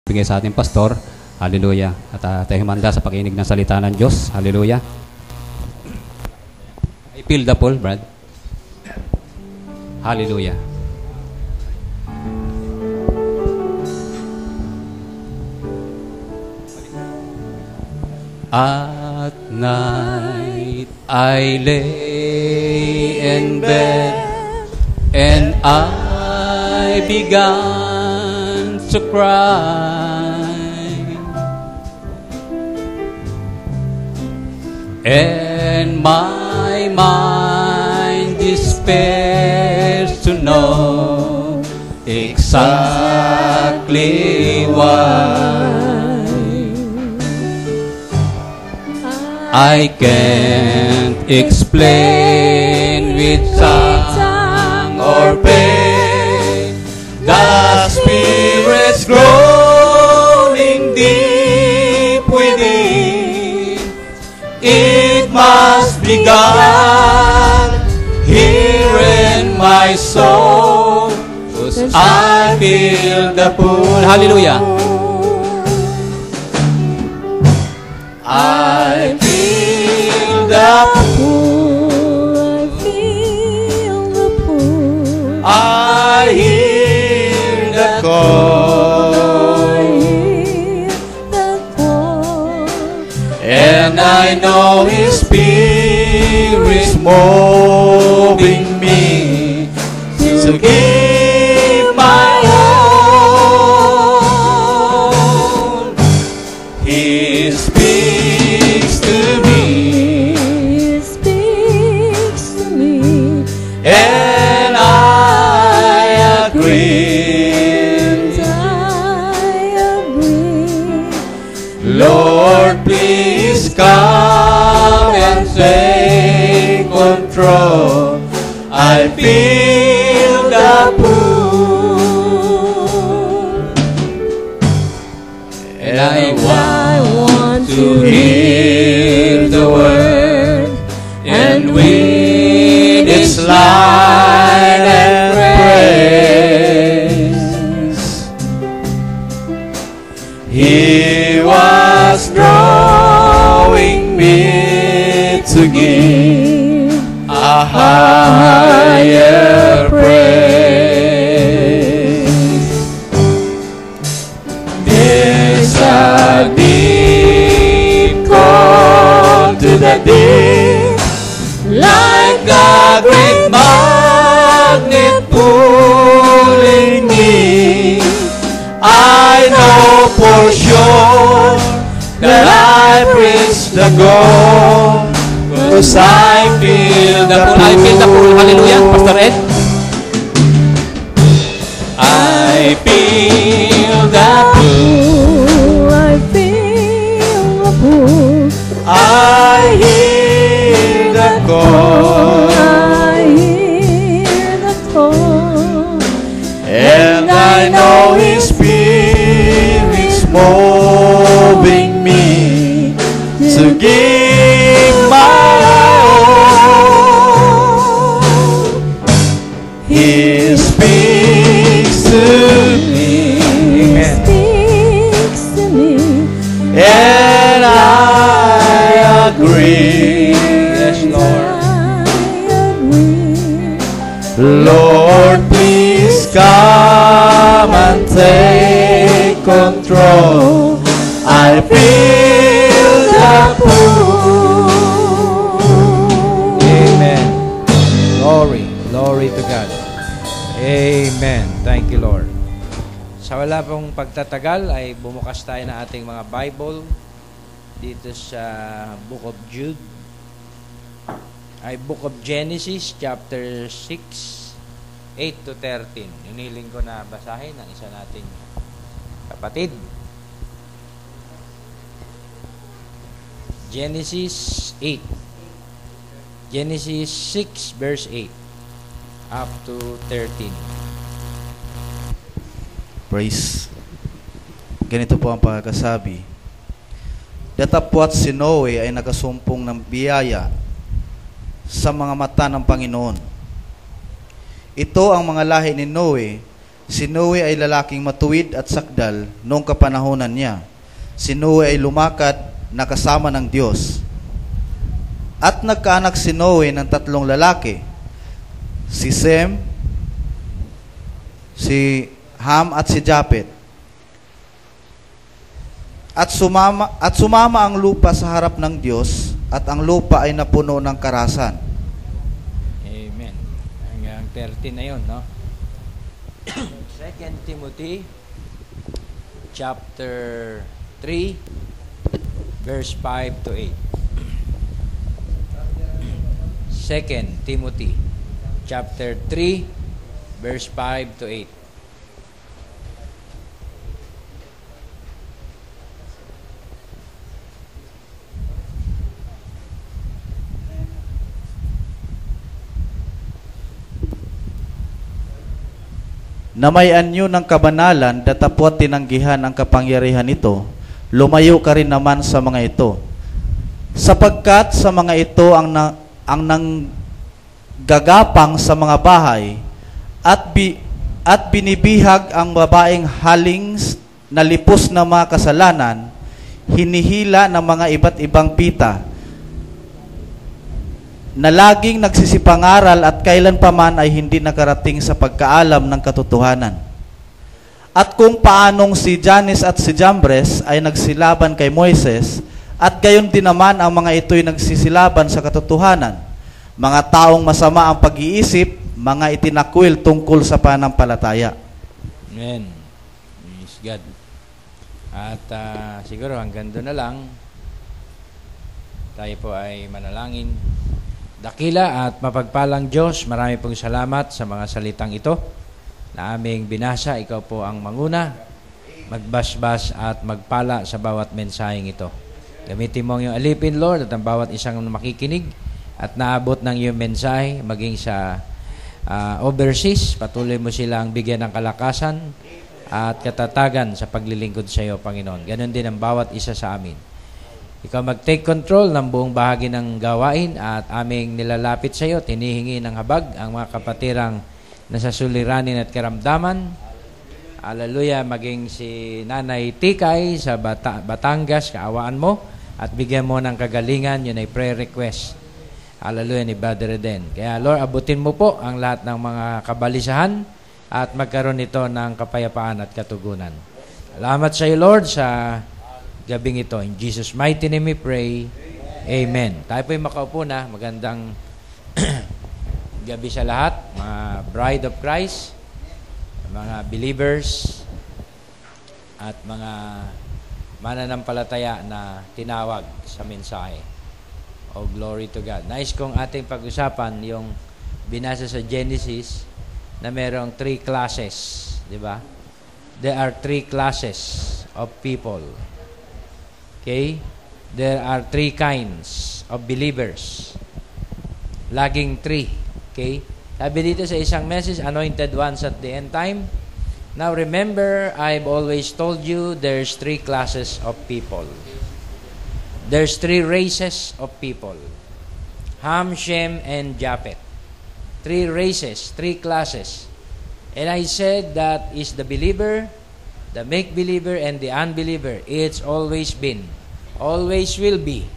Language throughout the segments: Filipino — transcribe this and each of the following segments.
Bigay sa ating pastor. Hallelujah. At tayo humanda sa pakinig ng salita ng Diyos. Hallelujah. I feel the pull, Brad. Hallelujah. At night I lay in bed and I began to cry. And my mind despairs to know exactly why. I can't explain with tongue or pain the Spirit's growing deep within. It must be God here in my soul, 'cause I feel the pull. Hallelujah. I feel the pull. I feel the pull. I hear the call. I hear the call. And I know His Spirit's moving me to give my all. He speaks to me, He speaks to me, and I agree. and I agree. Lord, please come and take control. I feel the pull, and I want to hear the word and with its light and praise. He was drawing me to give a higher praise. There's a deep call to the deep, like a great magnet pulling me. I know for sure that I've reached the goal, 'cause I feel the pull. I feel the pull. Hallelujah. Pastor Ed. I feel the pull. I feel the pull. I hear the call. I hear the call. And I know His Spirit's moving me to give my all. He speaks to me, He speaks to me, and I agree. Yes, Lord. I agree. Lord, please come and take control. I feel the pull. Amen. Glory to God. Amen. Thank you, Lord. Sa wala pong pagtatagal ay bumukas tayo na ating mga Bible dito sa Book of Jude. Ay Book of Genesis, chapter 6, 8 to 13. Iniling ko na basahin ang isa nating kapatid. Genesis 8. Genesis 6 verse 8 up to 13. Praise. Ganito po ang pagkakasabi. Datapwat si Noe ay nakasumpong ng biyaya sa mga mata ng Panginoon. Ito ang mga lahi ni Noe Si Noe ay lalaking matuwid at sakdal noong kapanahonan niya. Si Noe ay lumakad na kasama ng Diyos. At nagkaanak si Noe ng 3 lalaki, si Sem, si Ham at si Japet. At sumama ang lupa sa harap ng Diyos, at ang lupa ay napuno ng karasan. Amen. Hanggang 13 na yun, no? 2 Timothy chapter 3 verse 5 to 8. 2 Timothy chapter 3 verse 5 to 8. Namayan nyo ng kabanalan, datapwat tinanggihan ang kapangyarihan nito, lumayo ka rin naman sa mga ito. Sapagkat sa mga ito ang nanggagapang sa mga bahay, at binibihag ang babaeng haling na lipos na mga kasalanan, hinihila ng mga iba't ibang pita, na laging nagsisipangaral at kailan paman ay hindi nakarating sa pagkaalam ng katotohanan. At kung paanong si Jannes at si Jambres ay nagsilaban kay Moises, at gayon din naman ang mga ito'y nagsisilaban sa katotohanan, mga taong masama ang pag-iisip, mga itinakwil tungkol sa panampalataya. Amen. Praise God. At siguro hanggang doon na lang, tayo po ay manalangin. Dakila at mapagpalang Diyos, marami pong salamat sa mga salitang ito na aming binasa. Ikaw po ang manguna, magbasbas at magpala sa bawat mensaheng ito. Gamitin mo ang iyong alipin, Lord, at ang bawat isang makikinig at naabot ng iyong mensahe, maging sa overseas. Patuloy mo silang bigyan ng kalakasan at katatagan sa paglilingkod sa iyo, Panginoon. Ganon din ang bawat isa sa amin. Ikaw mag-take control ng buong bahagi ng gawain at aming nilalapit sa iyo, tinihingi ng habag ang mga kapatirang nasa suliranin at karamdaman. Hallelujah, maging si Nanay Tikay sa Batangas, kaawaan mo at bigyan mo ng kagalingan, yun ay prayer request. Hallelujah, ni Brother Eden. Kaya Lord, abutin mo po ang lahat ng mga kabalisahan at magkaroon ito ng kapayapaan at katugunan. Salamat sa iyo, Lord, sa gabing ito. In Jesus' mighty name we pray. Amen. Tayo po'y makaupo na. Magandang gabi sa lahat. Mga bride of Christ, mga believers, at mga mananampalataya na tinawag sa mensahe. Oh, glory to God. Nais kong ating pag-usapan yung binasa sa Genesis na merong 3 classes. Di ba? There are 3 classes of people. Okay? There are 3 kinds of believers. Laging 3. Okay? Sabi dito sa isang message, anointed ones at the end time. Now remember, I've always told you there's 3 classes of people. There's 3 races of people. Ham, Shem, and Japhet. 3 races, 3 classes. And I said that is the believer, the make-believer, and the unbeliever. It's always been. Always will be.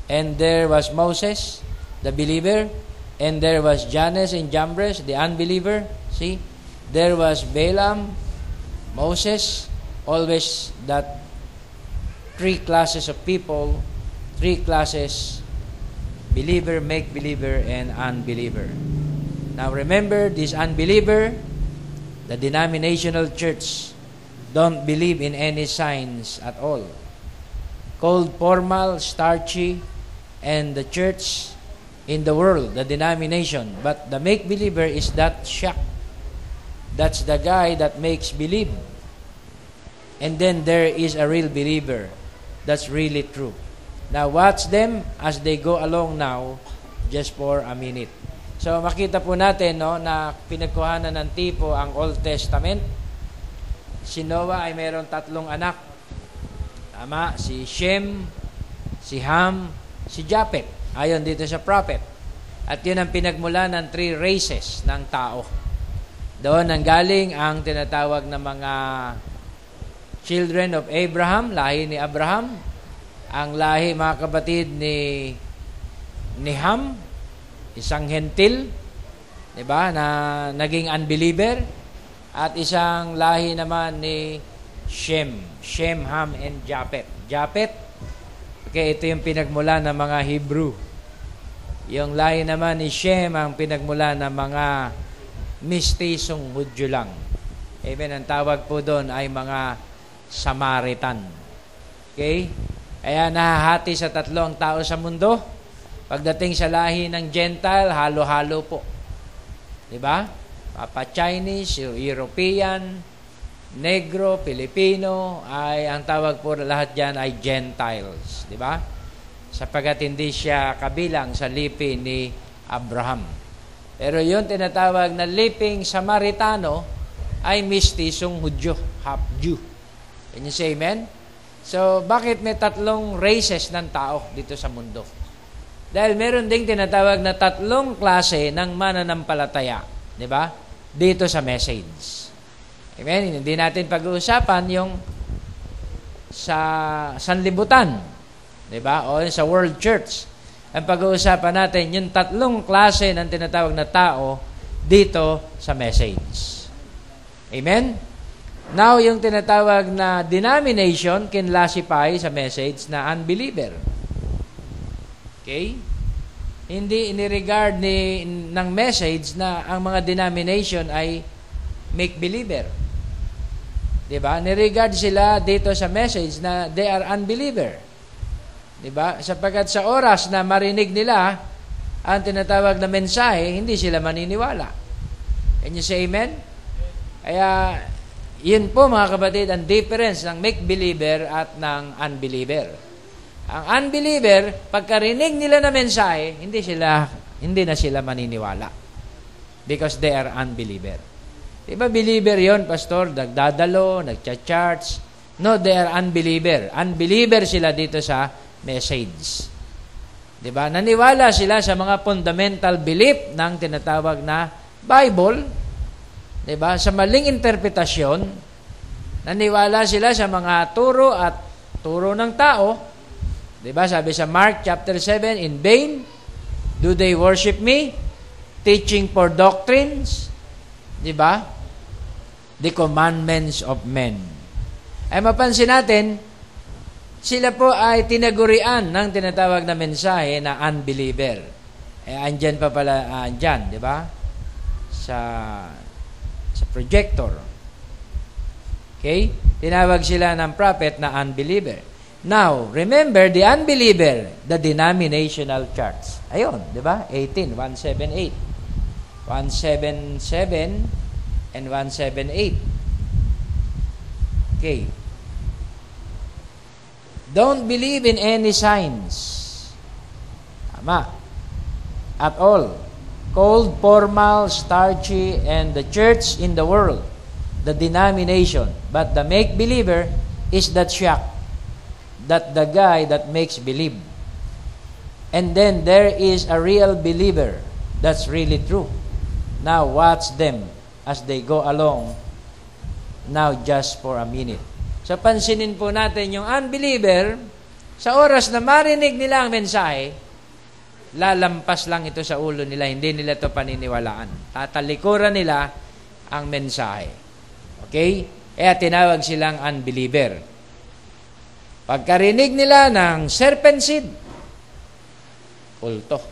And there was Moses, the believer, and there was Jannes and Jambres, the unbeliever. See? There was Balaam, Moses, always that 3 classes of people, 3 classes, believer, make-believer, and unbeliever. Now remember, this unbeliever, the denominational church, don't believe in any signs at all. Cold, formal, starchy, and the church in the world, the denomination. But the make-believer is that shock. That's the guy that makes believe. And then there is a real believer. That's really true. Now watch them as they go along now, just for a minute. So makita po natin, no, na pinagkuhanan ng tipo ang Old Testament. Si Noah ay mayroong 3 anak. Tama, si Shem, si Ham, si Japhet. Ayon dito sa prophet. At yun ang pinagmula ng 3 races ng tao. Doon nanggaling ang tinatawag na mga children of Abraham, lahi ni Abraham, ang lahi, mga kapatid, ni Ham, isang hentil, di ba, na naging unbeliever, at isang lahi naman ni Shem, Ham, and Japhet. Okay, ito yung pinagmula ng mga Hebrew. Yung lahi naman ni Shem ang pinagmula ng mga mistisong Hudyo lang. Amen. Ang tawag po doon ay mga Samaritan. Okay? Kaya nahahati sa tatlo ang tao sa mundo. Pagdating sa lahi ng Gentile, halo-halo po. Diba? Papa-Chinese, European, Negro, Pilipino, ay ang tawag po lahat dyan ay Gentiles. Diba? Sapagkat hindi siya kabilang sa lipi ni Abraham. Pero yun tinatawag na liping Samaritano ay mistisong Hudyo, half Jew. Can you say amen? So, bakit may tatlong races ng tao dito sa mundo? Dahil meron ding tinatawag na tatlong klase ng mananampalataya. Di ba? Dito sa message. Amen? Hindi natin pag-uusapan yung sa sanlibutan. Di ba? O sa world church. Ang pag-uusapan natin yung tatlong klase ng tinatawag na tao dito sa message. Amen? Now, yung tinatawag na denomination kinlasify sa message na unbeliever. Okay? Hindi iniregard ng message na ang mga denomination ay make-believer. Diba? Niregard sila dito sa message na they are unbeliever. Diba? Sapagkat sa oras na marinig nila ang tinatawag na mensahe, hindi sila maniniwala. Can you say amen? Kaya, yun po mga kapatid, ang difference ng make-believer at ng unbeliever. Ang unbeliever, pagkarinig nila na mensahe, hindi na sila maniniwala. Because they are unbeliever. Diba believer yon, pastor? Nagdadalo, nagcha-charts. No, they are unbeliever. Unbeliever sila dito sa message. Diba? Naniwala sila sa mga fundamental belief ng tinatawag na Bible. Diba? Sa maling interpretasyon, naniwala sila sa mga turo at turo ng tao. Diba? Sabi sa Mark chapter 7, in vain do they worship me, teaching for doctrines, diba? The commandments of men. Ay mapansin natin, sila po ay tinagurian ng tinatawag na mensahe na unbeliever. Andyan pa pala, andyan, diba? Sa projector. Okay? Tinawag sila ng prophet na unbeliever. Now, remember, the unbeliever, the denominational church. Ayun, di ba? 18, 178. 177 and 178. Okay. Don't believe in any signs. Tama. At all. Cold, formal, starchy, and the church in the world, the denomination. But the make-believer is that shock. That the guy that makes believe. And then there is a real believer. That's really true. Now watch them as they go along. Now just for a minute. So pansinin po natin yung unbeliever, sa oras na marinig nila ang mensahe, lalampas lang ito sa ulo nila, hindi nila ito paniniwalaan. Tatalikuran nila ang mensahe. Okay? Kaya tinawag silang unbeliever. Pagkarinig nila ng serpent seed, kulto.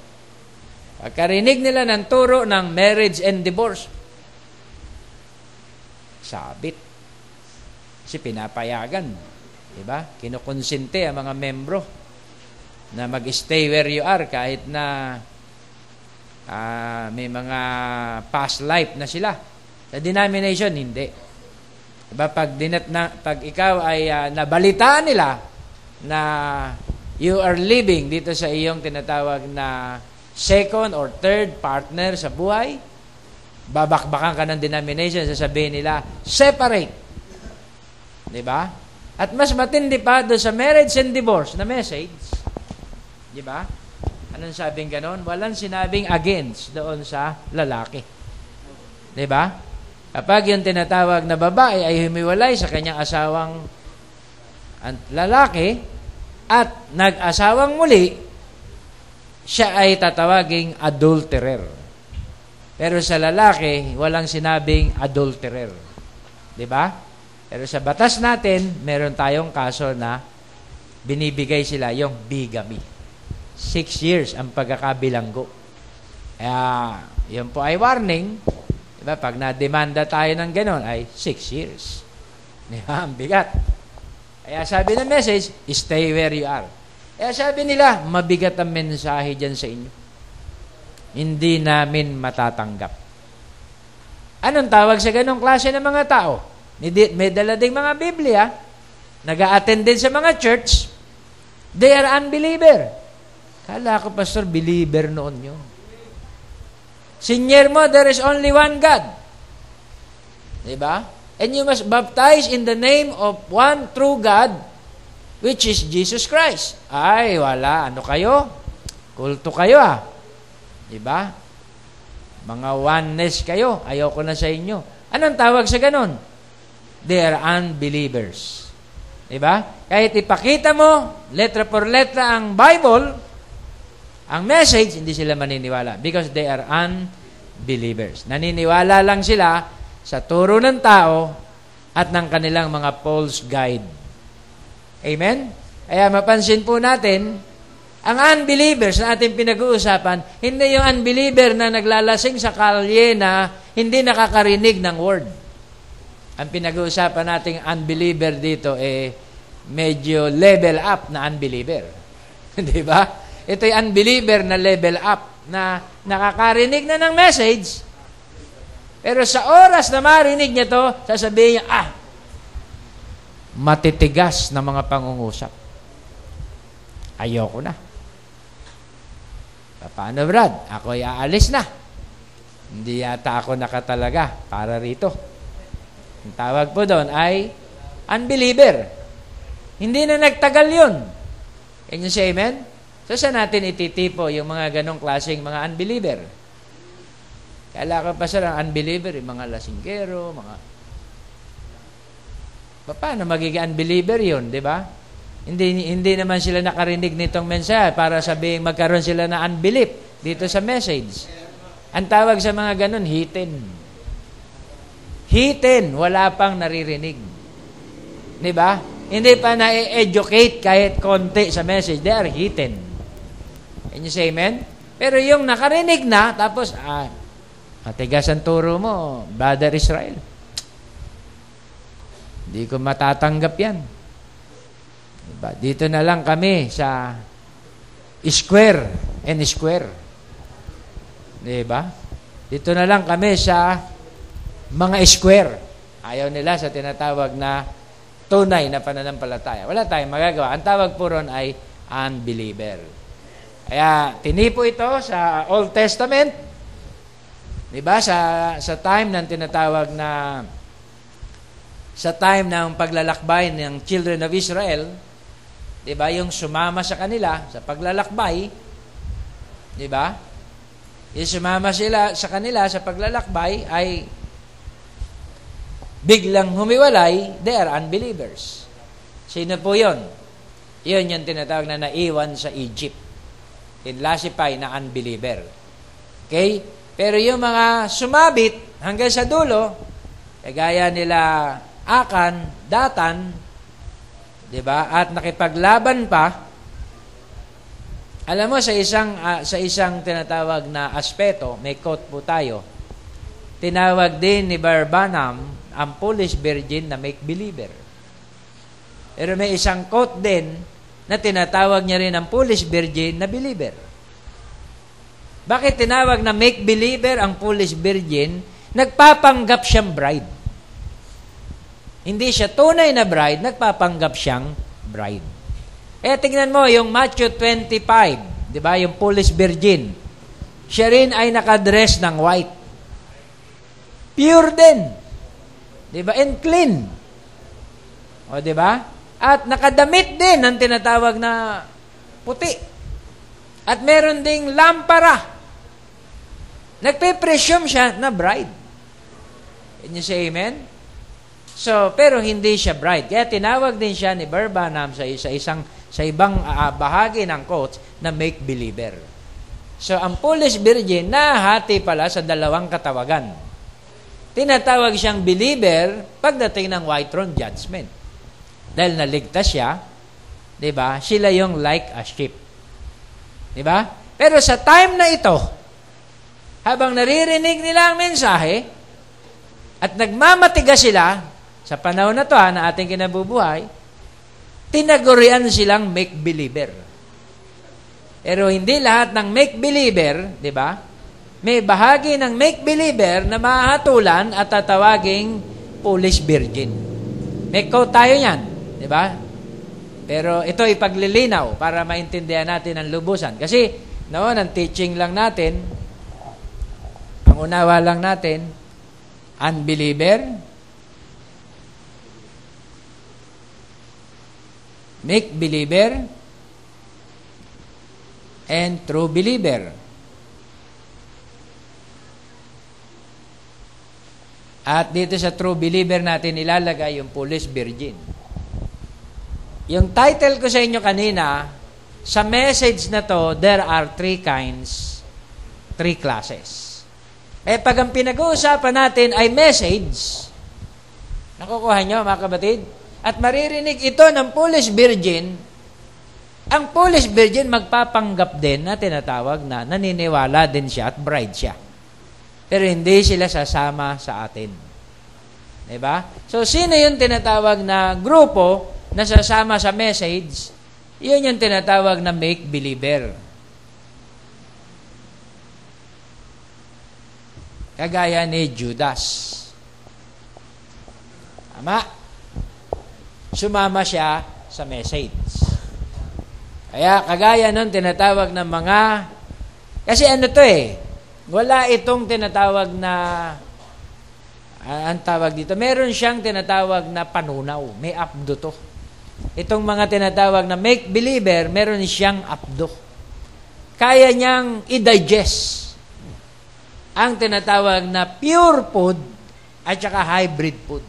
Pagkarinig nila ng turo ng marriage and divorce, sabit. Kasi pinapayagan. Diba? Kinukonsinte ang mga membro na mag-stay where you are kahit na may mga past life na sila. Sa denomination, hindi. Diba? Pag ikaw ay nabalitaan nila na you are living dito sa iyong tinatawag na second or third partner sa buhay, babakbakan ka ng denomination, sasabihin nila, separate. Diba? At mas matindi pa doon sa marriage and divorce na message. Diba? Anong sabing ganon? Walang sinabing against doon sa lalaki. Diba? Kapag yung tinatawag na babae ay humiwalay sa kanyang asawang lalaki at nag-asawang muli, siya ay tatawaging adulterer. Pero sa lalaki, walang sinabing adulterer. Diba? Pero sa batas natin, meron tayong kaso na binibigay sila yung bigamy. 6 years ang pagkakabilanggo. Kaya, yun po ay warning. Diba? Pag na-demanda tayo ng ganon, ay 6 years. Diba? Ang bigat. Kaya sabi ng message, stay where you are. Kaya sabi nila, mabigat ang mensahe dyan sa inyo. Hindi namin matatanggap. Anong tawag sa ganong klase ng mga tao? May dala ding mga Biblia, nag-a-attend din sa mga church, they are unbeliever. Kala ko, Pastor, believer noon yun. Sinyer mo, there is only one God. Diba? And you must baptize in the name of one true God, which is Jesus Christ. Ay, wala. Ano kayo? Kulto kayo Diba? Mga oneness kayo. Ayoko na sa inyo. Anong tawag sa ganon? They are unbelievers. Diba? Kahit ipakita mo, letra por letra ang Bible, ang message, hindi sila maniniwala because they are unbelievers. Naniniwala lang sila sa turo ng tao at ng kanilang mga false guide. Amen? Kaya mapansin po natin, ang unbelievers na ating pinag-uusapan, hindi yung unbeliever na naglalasing sa kalye na hindi nakakarinig ng word. Ang pinag-uusapan nating unbeliever dito medyo level up na unbeliever. Di ba? Ito yung unbeliever na level up na nakakarinig na ng message, pero sa oras na marinig niya to, sasabihin niya, matitigas na mga pangungusap. Ayoko na. Paano, Brad? Ako'y aalis na. Hindi yata ako nakatalaga para rito. Ang tawag po doon ay unbeliever. Hindi na nagtagal yun. Can you say amen? So, saan natin ititipo yung mga ganong klaseng mga unbeliever? Kala ko pa sa unbeliever, yung mga lasinggero, paano magiging unbeliever yun, di ba? Hindi naman sila nakarinig nitong mensahe para sabihin magkaroon sila na unbelief dito sa message. Ang tawag sa mga ganon, hiten. Hiten, wala pang naririnig. Di ba? Hindi pa na-educate kahit konti sa message. They are hiten. Can you say amen? Pero yung nakarinig na, tapos, matigas ang turo mo, Brother Israel. Hindi ko matatanggap yan. Diba? Dito na lang kami sa square and square. Diba? Dito na lang kami sa mga square. Ayaw nila sa tinatawag na tunay na pananampalataya. Wala tayong magagawa. Ang tawag po ron ay unbeliever. Kaya tinipo ito sa Old Testament. Diba? Sa time ng tinatawag na sa time ng paglalakbay ng children of Israel, diba? Yung sumama sa kanila sa paglalakbay, diba? Yung sumama sila sa kanila sa paglalakbay ay biglang humiwalay, they are unbelievers. Sino po yun? Yun yung tinatawag na naiwan sa Egypt. Inlasify na unbeliever. Okay? Pero yung mga sumabit hanggang sa dulo, gaya nila Akan, Datan, diba? At nakipaglaban pa. Alam mo, sa isang tinatawag na aspeto, may quote po tayo, tinawag din ni Barbanam ang foolish virgin na make-believer. Pero may isang quote din na tinatawag niya rin ang foolish virgin na believer. Bakit tinawag na make-believer ang foolish virgin? Nagpapanggap siyang bride. Hindi siya tunay na bride, nagpapanggap siyang bride. Tingnan mo yung Matthew 25, di ba? Yung foolish virgin. Siya rin ay nakadress ng white. Pure din. Di ba? And clean. O, di ba? At nakadamit din ang tinatawag na puti. At meron ding lampara. Nagpe-presume siya na bride. Can you say amen? So, pero hindi siya bride. Kaya tinawag din siya ni Barbanam sa ibang bahagi ng quotes na make-believer. So, ang foolish virgin, nahati pala sa dalawang katawagan. Tinatawag siyang believer pagdating ng white throne judgment. Dahil naligtas siya, di ba? Sila yung like a sheep. Di ba? Pero sa time na ito, habang naririnig nila ang mensahe, at nagmamatigas sila, sa panahon na to na ating kinabubuhay, tinagurian silang make-believer. Pero hindi lahat ng make-believer, di ba? May bahagi ng make-believer na mahatulan at tatawaging foolish virgin. May quote tayo yan, di ba? Pero ito ipaglilinaw para maintindihan natin ang lubusan. Kasi noon, ang teaching lang natin, ang unawa lang natin, unbeliever, make-believer, and true believer. At dito sa true believer natin ilalagay yung foolish virgin. Yung title ko sa inyo kanina, sa message na to, there are three classes. Pag ang pinag-uusapan natin ay message, nakukuha nyo mga kabatid? At maririnig ito ng foolish virgin, ang foolish virgin magpapanggap din na tinatawag na naniniwala din siya at bride siya. Pero hindi sila sasama sa atin. Diba? So, sino yung tinatawag na grupo na sasama sa message? Yun yung tinatawag na make-believer. Kagaya ni Judas. Tama? Sumama siya sa message. Kaya kagaya nun tinatawag ng mga, kasi ano to wala itong tinatawag na, ang tawag dito, meron siyang tinatawag na panunaw, may abdo to. Itong mga tinatawag na make-believer, meron siyang abdo. Kaya niyang i-digest ang tinatawag na pure food at saka hybrid food.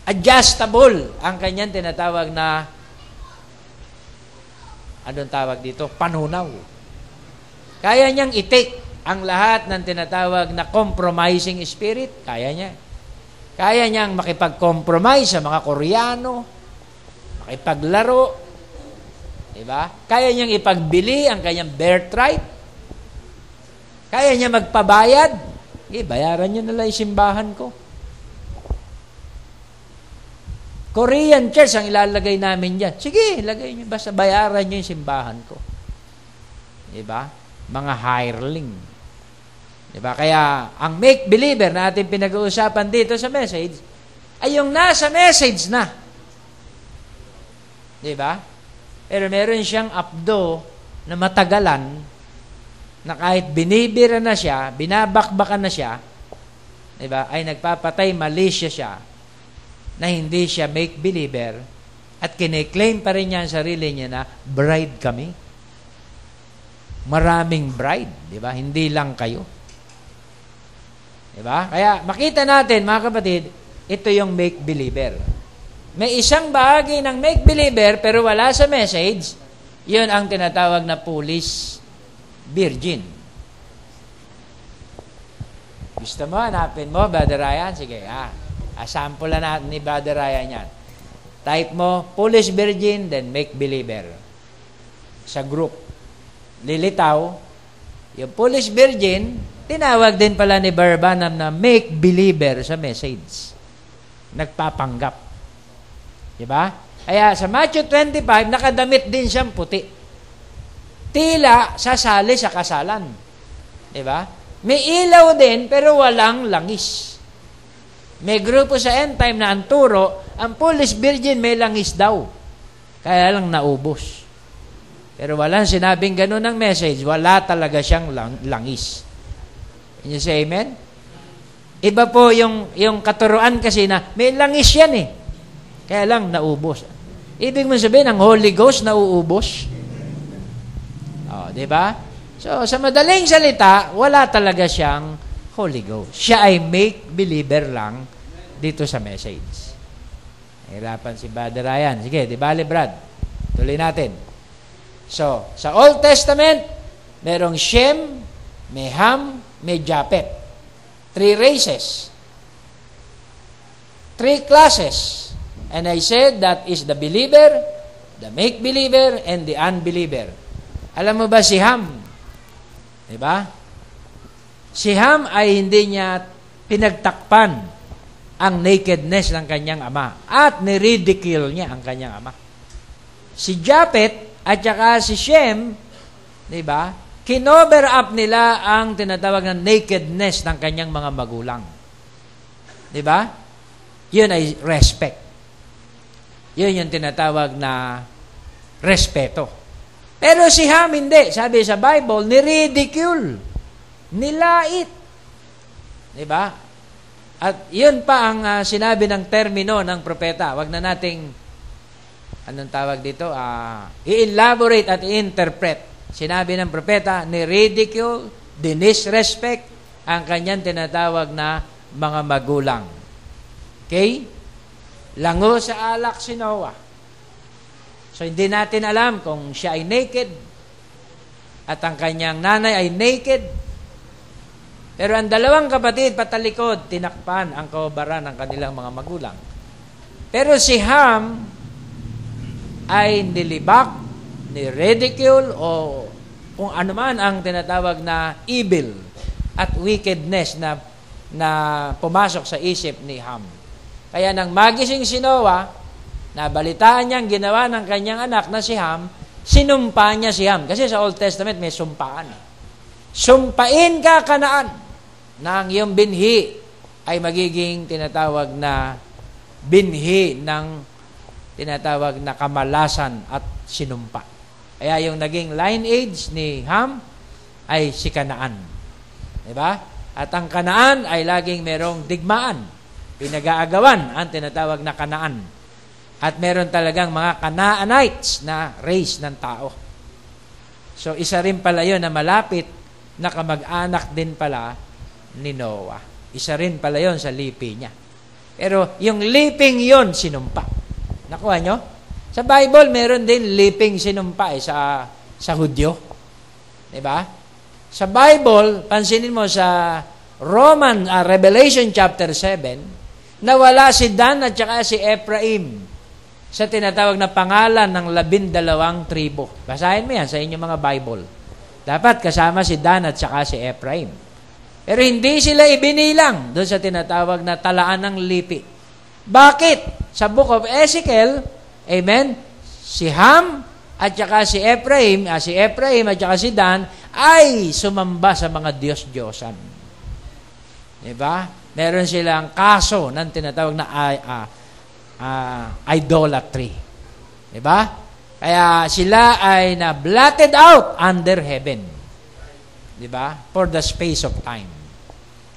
Adjustable ang kanyang tinatawag na anong tawag dito? Panunaw. Kaya niyang i-take ang lahat ng tinatawag na compromising spirit. Kaya niya. Kaya niyang makipag-compromise sa mga Koreano, makipaglaro. Diba? Kaya niyang ipagbili ang kanyang birthright. Kaya niya magpabayad. Bayaran niyo na lang yung simbahan ko. Korean church ang ilalagay namin dyan. Sige, ilagay nyo. Basta bayaran nyo yung simbahan ko. Diba? Mga hireling. Diba? Kaya, ang make-believer na ating pinag-uusapan dito sa message, ay yung nasa message na. Diba? Pero meron siyang abdo na matagalan, na kahit binibira na siya, binabakbakan na siya, diba? Ay nagpapatay, malisya siya, na hindi siya make-believer at kine-claim pa rin niya ang sarili niya na bride kami. Maraming bride, di ba? Hindi lang kayo. Di ba? Kaya makita natin, mga kapatid, ito yung make-believer. May isang bahagi ng make-believer pero wala sa message, yun ang tinatawag na foolish virgin. Gusto mo, hanapin mo, Brother Ryan? Sige, sample na natin ni Brother Ryan yan. Type mo, foolish virgin, then make-believer. Sa group. Lilitaw. Yung foolish virgin, tinawag din pala ni Barbanam na make-believer sa message. Nagpapanggap. Diba? Kaya sa Matthew 25, nakadamit din siyang puti. Tila sasali sa kasalan. Diba? May ilaw din, pero walang langis. May grupo sa end time na ang turo, ang foolish virgin may langis daw. Kaya lang naubos. Pero walang sinabing ganun ng message, wala talaga siyang langis. Can you say amen? Iba po yung katuruan kasi na may langis yan Kaya lang naubos. Ibig mo sabihin, ang Holy Ghost nauubos. Di ba? So, sa madaling salita, wala talaga siyang Holy Ghost. Siya ay make-believer lang dito sa message. Hirapan si Brother Ryan. Sige, di bale, Brad. Tuloy natin. So, sa Old Testament, merong Shem, may Ham, may Japet. 3 races. 3 classes. And I said that is the believer, the make-believer, and the unbeliever. Alam mo ba si Ham? Diba? Si Ham ay hindi niya pinagtakpan ang nakedness ng kanyang ama at niridicule niya ang kanyang ama. Si Japet at saka si Shem, diba? Kinover up nila ang tinatawag na nakedness ng kanyang mga magulang. Diba? Yun ay respect. Yun yung tinatawag na respeto. Pero si Ham hindi. Sabi sa Bible, niridicule. Nilait. Diba? At yun pa ang sinabi ng termino ng propeta. Wag na nating, anong tawag dito? I-elaborate at i-interpret. Sinabi ng propeta, niridicule, dinisrespect ang kanyang tinatawag na mga magulang. Okay? Lango sa alak si Noah. So, hindi natin alam kung siya ay naked at ang kanyang nanay ay naked. Pero ang dalawang kapatid, patalikod, tinakpan ang kaubaran ng kanilang mga magulang. Pero si Ham ay nilibak, ni-ridicule, o kung ano man ang tinatawag na evil at wickedness na pumasok sa isip ni Ham. Kaya nang magising si Noah, nabalitaan niyang ginawa ng kanyang anak na si Ham, sinumpa niya si Ham. Kasi sa Old Testament may sumpaan. Sumpain ka, Kanaan, na ang iyong binhi ay magiging tinatawag na binhi ng tinatawag na kamalasan at sinumpa. Kaya yung naging lineage ni Ham ay si Kanaan. Diba? At ang Kanaan ay laging merong digmaan. Pinag-aagawan ang tinatawag na Kanaan. At meron talagang mga Canaanites na race ng tao. So, isa rin pala yun na malapit na kamag-anak din pala ni Noah. Isa rin pala yun sa lipi niya. Pero yung liping yun, sinumpa. Nakuha nyo? Sa Bible, meron din liping sinumpa sa Hudyo. Diba? Sa Bible, pansinin mo sa Revelation chapter 7, nawala si Dan at saka si Ephraim sa tinatawag na pangalan ng 12 tribo. Basahin mo yan sa inyong mga Bible. Dapat kasama si Dan at saka si Ephraim. Pero hindi sila ibinilang doon sa tinatawag na talaan ng lipi. Bakit? Sa book of Ezekiel, amen, si Ham at saka si Ephraim at saka si Dan ay sumamba sa mga Diyos-Diyosan. Diba? Meron silang kaso ng tinatawag na idolatry. Diba? Kaya sila ay na-blotted out under heaven. Diba? For the space of time.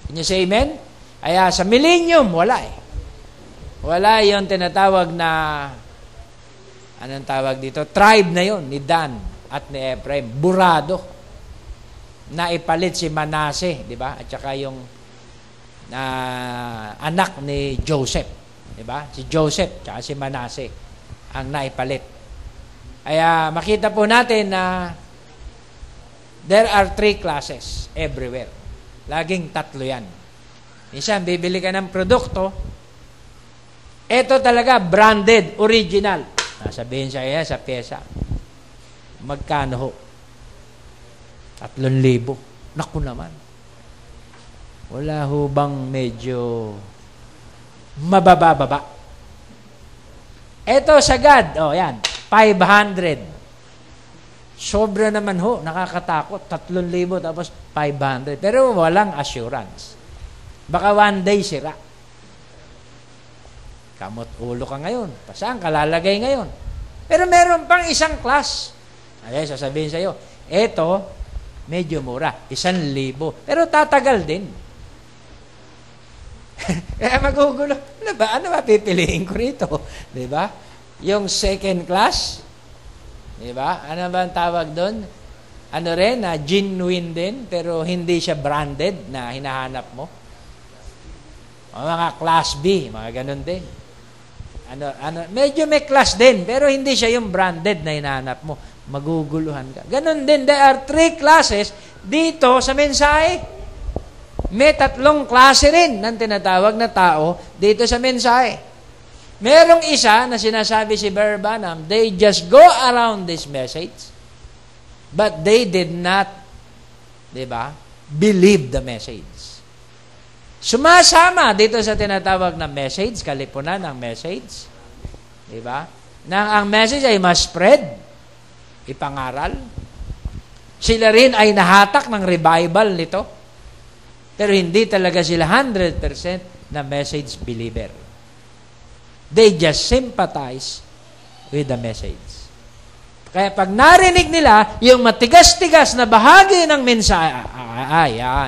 Can you say amen? Kaya sa millennium, wala eh. Wala yung tinatawag na, anong tawag dito? Tribe na yon ni Dan at ni Ephraim. Burado. Na ipalit si Manase, diba? At saka yung anak ni Joseph. Diba? Si Joseph at si Manase ang naipalit. Kaya makita po natin na there are 3 classes everywhere. Laging 3 yan. Minsan, bibili ka ng produkto, ito talaga, branded, original. Sabihin siya yan sa pyesa. Magkano ho? 3,000. Naku naman. Wala ho bang medyo mababa-baba? Ito sagad, yan, 500. Sobra naman ho, nakakatakot. 3,000 tapos 500. Pero walang assurance. Baka one day sira. Kamot ulo ka ngayon. Pasaan ka lalagay ngayon? Pero meron pang isang class. Ay, sasabihin sa'yo, eto, medyo mura. 1,000. Pero tatagal din. Kaya magugulo. Ano ba pipiliin ko rito? Diba? Yung second class, diba? Ano ba ang tawag doon? genuine din, pero hindi siya branded na hinahanap mo. Mga class B, mga ganun din. Medyo may class din, pero hindi siya yung branded na hinahanap mo. Maguguluhan ka. Ganun din, there are 3 classes dito sa mensahe. May 3 klase rin ng tinatawag na tao dito sa mensahe. Merong isa na sinasabi si Brother Branham, they just go around this message, but they did not, believe the message. Sumasama dito sa tinatawag na message, kalipunan ng message. Nang ang message ay mas spread, ipangaral. Sila rin ay nahatak ng revival nito. Pero hindi talaga sila 100% na message believer. They just sympathize with the message. Kaya pag narinig nila yung matigas-tigas na bahagi ng mensahe,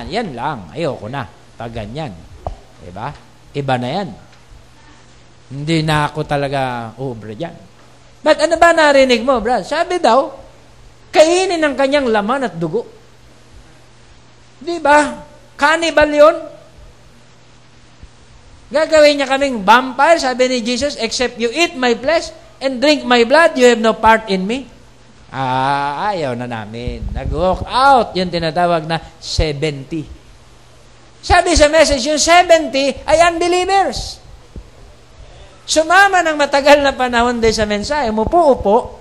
yan lang, ayoko na. Pag ganyan. Iba na yan. Hindi na ako talaga ubra dyan. But ano ba narinig mo, brad? Sabi daw, kainin ang kanyang laman at dugo. Cannibal yun. Gagawin niya kaming vampire, sabi ni Jesus, except you eat my flesh and drink my blood, you have no part in me. Ayaw na namin. Nag-walk out, yung tinatawag na 70. Sabi sa message, yung 70 ay unbelievers. Sumama ng matagal na panahon din sa mensahe, umupo-upo,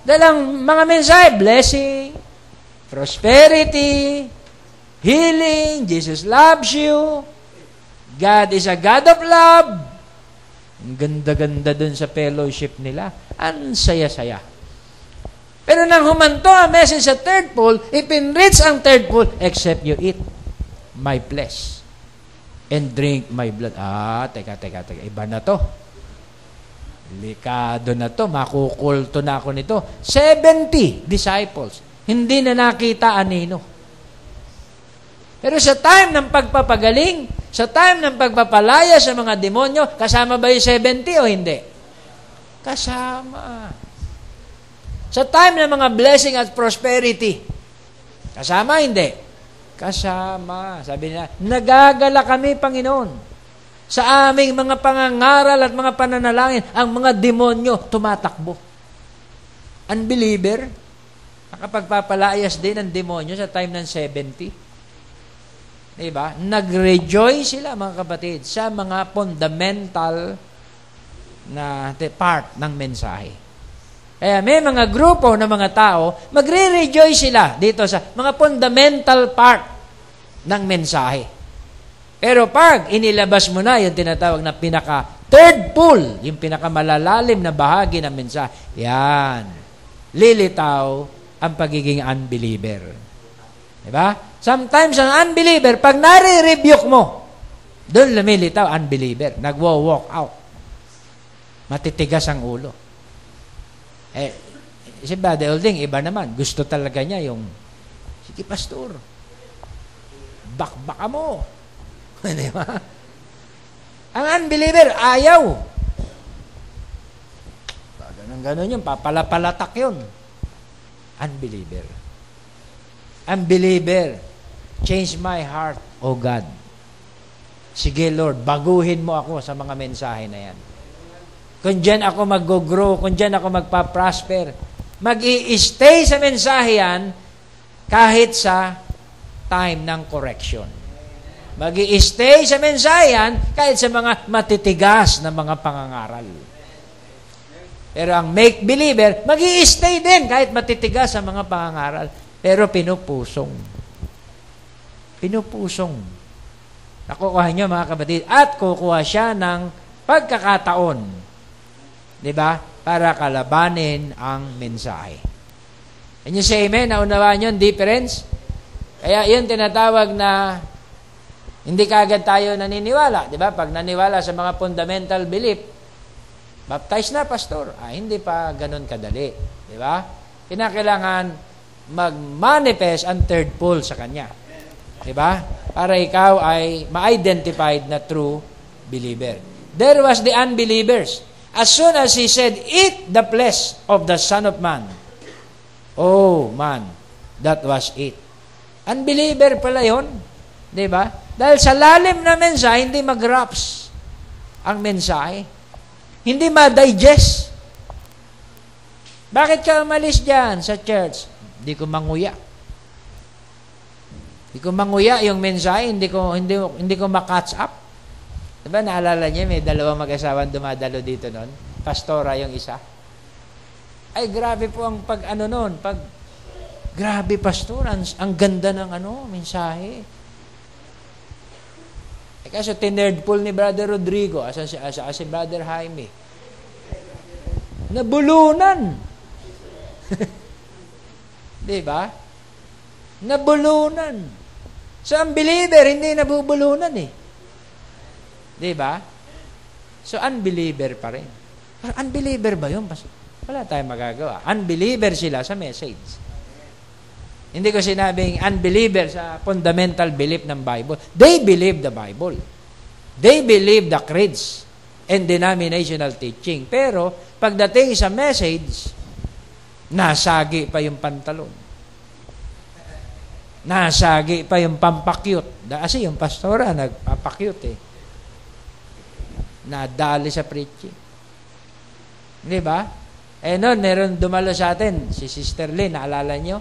dalang mga mensahe, blessing, prosperity, healing, Jesus loves you, God is a God of love. Ang ganda-ganda dun sa fellowship nila. Ang saya-saya. Pero nang humanto ang message sa third pole, ipinreach ang third pole, except you eat my flesh and drink my blood. Teka. Iba na to. Delikado na to. Makukulto na ako nito. 70 disciples. Hindi na nakita anino. Pero sa time ng pagpapagaling, sa time ng pagpapalaya sa mga demonyo, kasama ba yung 70 o hindi? Kasama. Sa time ng mga blessing at prosperity, kasama hindi? Kasama. Sabi nila, nagagala kami, Panginoon. Sa aming mga pangangaral at mga pananalangin, ang mga demonyo tumatakbo. Unbeliever, nakapagpapalayas din ng demonyo sa time ng 70. Nag-rejoice sila, mga kapatid, sa mga fundamental na part ng mensahe. Kaya may mga grupo ng mga tao, magre-rejoice sila dito sa mga fundamental part ng mensahe. Pero pag inilabas mo na yung tinatawag na pinaka-third pole, yung pinaka-malalalim na bahagi ng mensahe, yan, lilitaw ang pagiging unbeliever. Sometimes ang unbeliever, pag nare-rebuke mo, doon lumilitaw, unbeliever, nagwo-walk out. Matitigas ang ulo. Si Brother Olding, iba naman. Gusto talaga niya yung, sige, pastor, bakbaka mo. Di ba? Ang unbeliever, ayaw. Ganon yun, papalapalatak yun. Unbeliever. Unbeliever, change my heart, O God. Sige, Lord, baguhin mo ako sa mga mensahe na yan. Kung dyan ako mag-grow, kung dyan ako magpa-prosper, mag-i-stay sa mensahe yan kahit sa time ng correction. Mag-i-stay sa mensahe yan kahit sa mga matitigas na mga pangangaral. Pero ang make-believer, mag-i-stay din kahit matitigas sa mga pangangaral. Pero pinupusong. Nakukuha niyo, mga kapatid, at kukuha siya ng pagkakataon, para kalabanin ang mensahe. And you say amen? Naunawaan niyo ang difference? Kaya yun tinatawag na hindi kaagad tayo naniniwala. Pag naniwala sa mga fundamental belief, baptize na, pastor. Hindi pa ganun kadali. Kinakailangan mag-manifest ang third pole sa kanya. Para ikaw ay ma-identified na true believer. There was the unbelievers. As soon as he said, eat the flesh of the Son of Man. Oh, man. That was it. Unbeliever pala yun. Diba? Dahil sa lalim na mensahe, hindi mag-grasp ang mensahe. Hindi ma-digest. Bakit ka umalis dyan sa church? Hindi ko manguya. Hindi ko manguya yung mensahe, hindi ko ma-catch up. Diba, naalala niyo, may dalawang mag-asawang dumadalo dito noon. Pastora yung isa. Ay, grabe po ang grabe pastor, ang ganda ng mensahe. Kaso tinerdful ni Brother Rodrigo, asa si Brother Jaime. Nabulunan. Diba? Nabulunan. So, ang believer, hindi nabubulunan eh. Diba? So, unbeliever pa rin. Unbeliever ba yun? Wala tayong magagawa. Unbeliever sila sa message. Hindi ko sinabing unbeliever sa fundamental belief ng Bible. They believe the Bible. They believe the creeds and denominational teaching. Pero, pagdating sa message, nasagi pa yung pantalon. Nasagi pa yung pampakyut. Kasi yung pastora, nagpapakyut eh. Nadali sa preaching. Di ba? Noon, meron dumalo sa atin, si Sister Lynn, naalala nyo?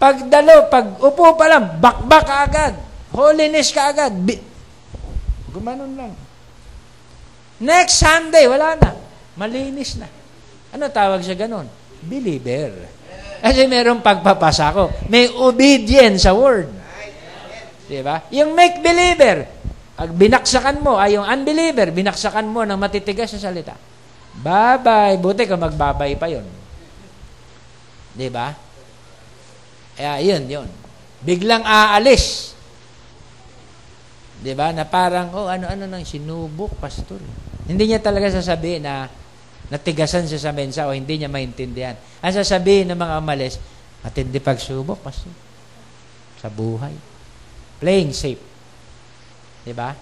Pag upo pa lang, bakbak ka agad. Holiness ka agad. Gumanon lang. Next Sunday, wala na. Malinis na. Ano tawag sa ganon? Believer. Kasi merong pagpapasa ko. May obedience sa word. Diba? Yung make believer, pag binaksakan mo, yung unbeliever, binaksakan mo ng matitigas sa salita. Bye-bye. Buti ka magbabay pa yun. Diba? Yun. Biglang aalis. Diba? Na parang, ano nang sinubok, pastor. Hindi niya talaga sasabihin na natigasan siya sa mensa o hindi niya maintindihan. Ang sasabihin ng mga umalis, matindi pagsubok, pastor. Sa buhay. Playing safe. Diba?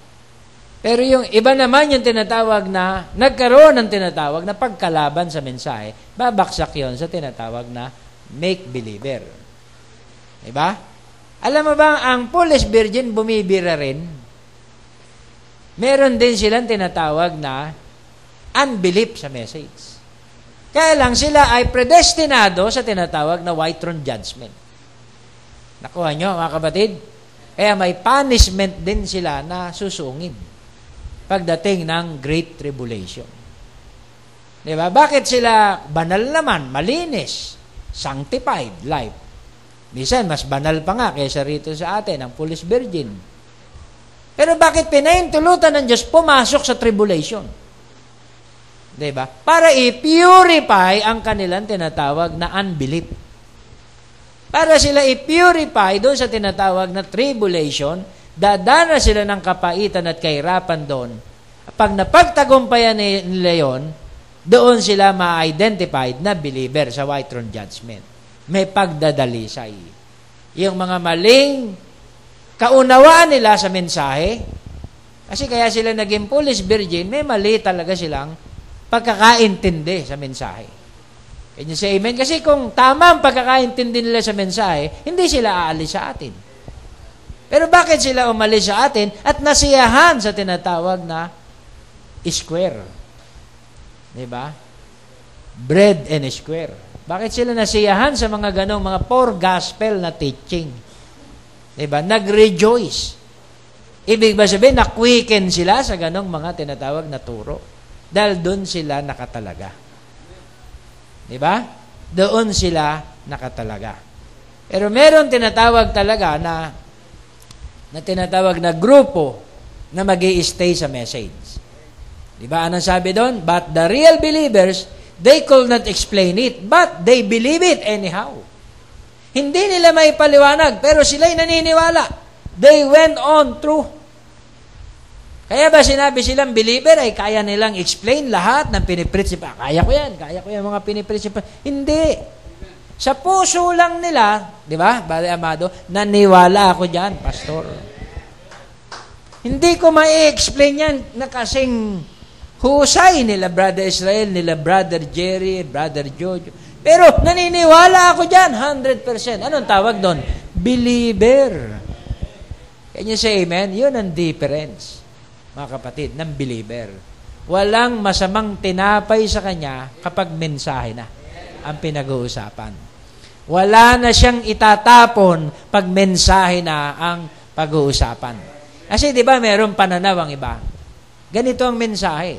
Pero yung iba naman yung tinatawag na, nagkaroon ng tinatawag na pagkalaban sa mensahe, babaksak yon sa tinatawag na make believer. Diba? Alam mo ba, ang foolish virgin bumibira rin. Meron din silang tinatawag na unbelief sa message. Kaya lang sila ay predestinado sa tinatawag na white throne judgment. Nakuha nyo, mga kapatid? Kaya may punishment din sila na susungin pagdating ng Great Tribulation. Diba? Bakit sila banal naman, malinis, sanctified life? Minsan, mas banal pa nga kaysa rito sa atin, ang foolish virgin. Pero bakit pinahintulutan ng Diyos pumasok sa tribulation? Diba? Para i-purify ang kanilang tinatawag na unbelief. Para sila i-purify doon sa tinatawag na tribulation, dadana sila ng kapaitan at kahirapan doon. Pag napagtagumpayan nila yun, doon sila ma-identified na believer sa white throne judgment. May pagdadalisay. Yung mga maling kaunawaan nila sa mensahe, kasi kaya sila naging foolish virgin, may mali talaga silang pagkakaintindi sa mensahe. Can you say amen? Kasi kung tama ang pagkakaintindi nila sa mensahe, hindi sila aalis sa atin. Pero bakit sila umalis sa atin at nasiyahan sa tinatawag na square? Diba? Bread and square. Bakit sila nasiyahan sa mga ganong mga poor gospel na teaching? Diba? Nag-rejoice. Ibig ba sabihin, na-quicken sila sa ganong mga tinatawag na turo? Dahil doon sila nakatalaga. Diba? Doon sila nakatalaga. Pero meron tinatawag talaga na tinatawag na grupo na mag-i-stay sa message. Diba? Anong sabi doon? But the real believers, they could not explain it, but they believe it anyhow. Hindi nila may paliwanag, pero sila'y naniniwala. They went on through. Kaya ba sinabi silang believer ay kaya nilang explain lahat ng pinipreach? Kaya ko yan mga pinipreach. Hindi. Sa puso lang nila, di ba, Bale Amado, naniwala ako dyan, pastor. Hindi ko mai-explain yan na kasing Husay nila Brother Israel, nila Brother Jerry, Brother Jojo. Pero naniniwala ako dyan, 100%. Anong tawag doon? Believer. Can you say amen? Yun ang difference, mga kapatid, ng believer. Walang masamang tinapay sa kanya kapag mensahe na ang pinag-uusapan. Wala na siyang itatapon pag mensahe na ang pag-uusapan. Kasi di ba mayroong pananaw ang iba? Ganito ang mensahe.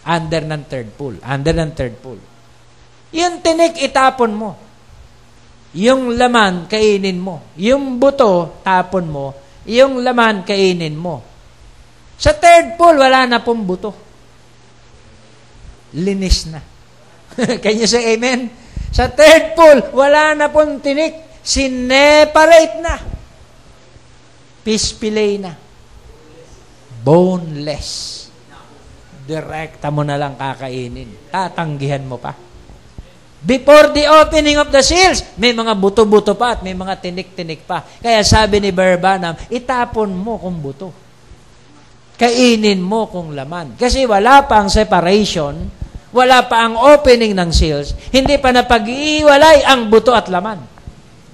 Under ng third pool. Under ng third pool. Yung tinik, itapon mo. Yung laman, kainin mo. Yung buto, tapon mo. Yung laman, kainin mo. Sa third pool, wala na pong buto. Linis na. Can you say amen? Sa third pool, wala na pong tinik. Sineparate na. Pispilay na. Boneless. Direkta mo na lang kakainin. Tatanggihan mo pa. Before the opening of the seals, may mga buto-buto pa at may mga tinik-tinik pa. Kaya sabi ni Barbanam, itapon mo kung buto. Kainin mo kung laman. Kasi wala pa ang separation, wala pa ang opening ng seals, hindi pa napag-iwalay ang buto at laman.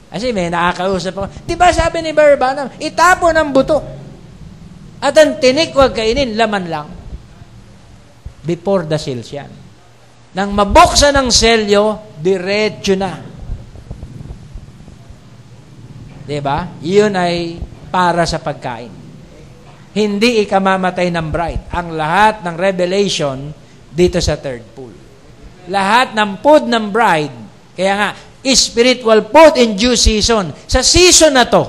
Kasi may nakakausap ako, di ba sabi ni Barbanam, itapon ang buto. At ang tinik, huwag kainin, laman lang. Before the seals yan. Nang mabuksan ng selyo, diretso na. Diba? Iyon ay para sa pagkain. Hindi ikamamatay ng bride. Ang lahat ng revelation dito sa third pool. Lahat ng food ng bride, kaya nga, spiritual food in due season. Sa season na to,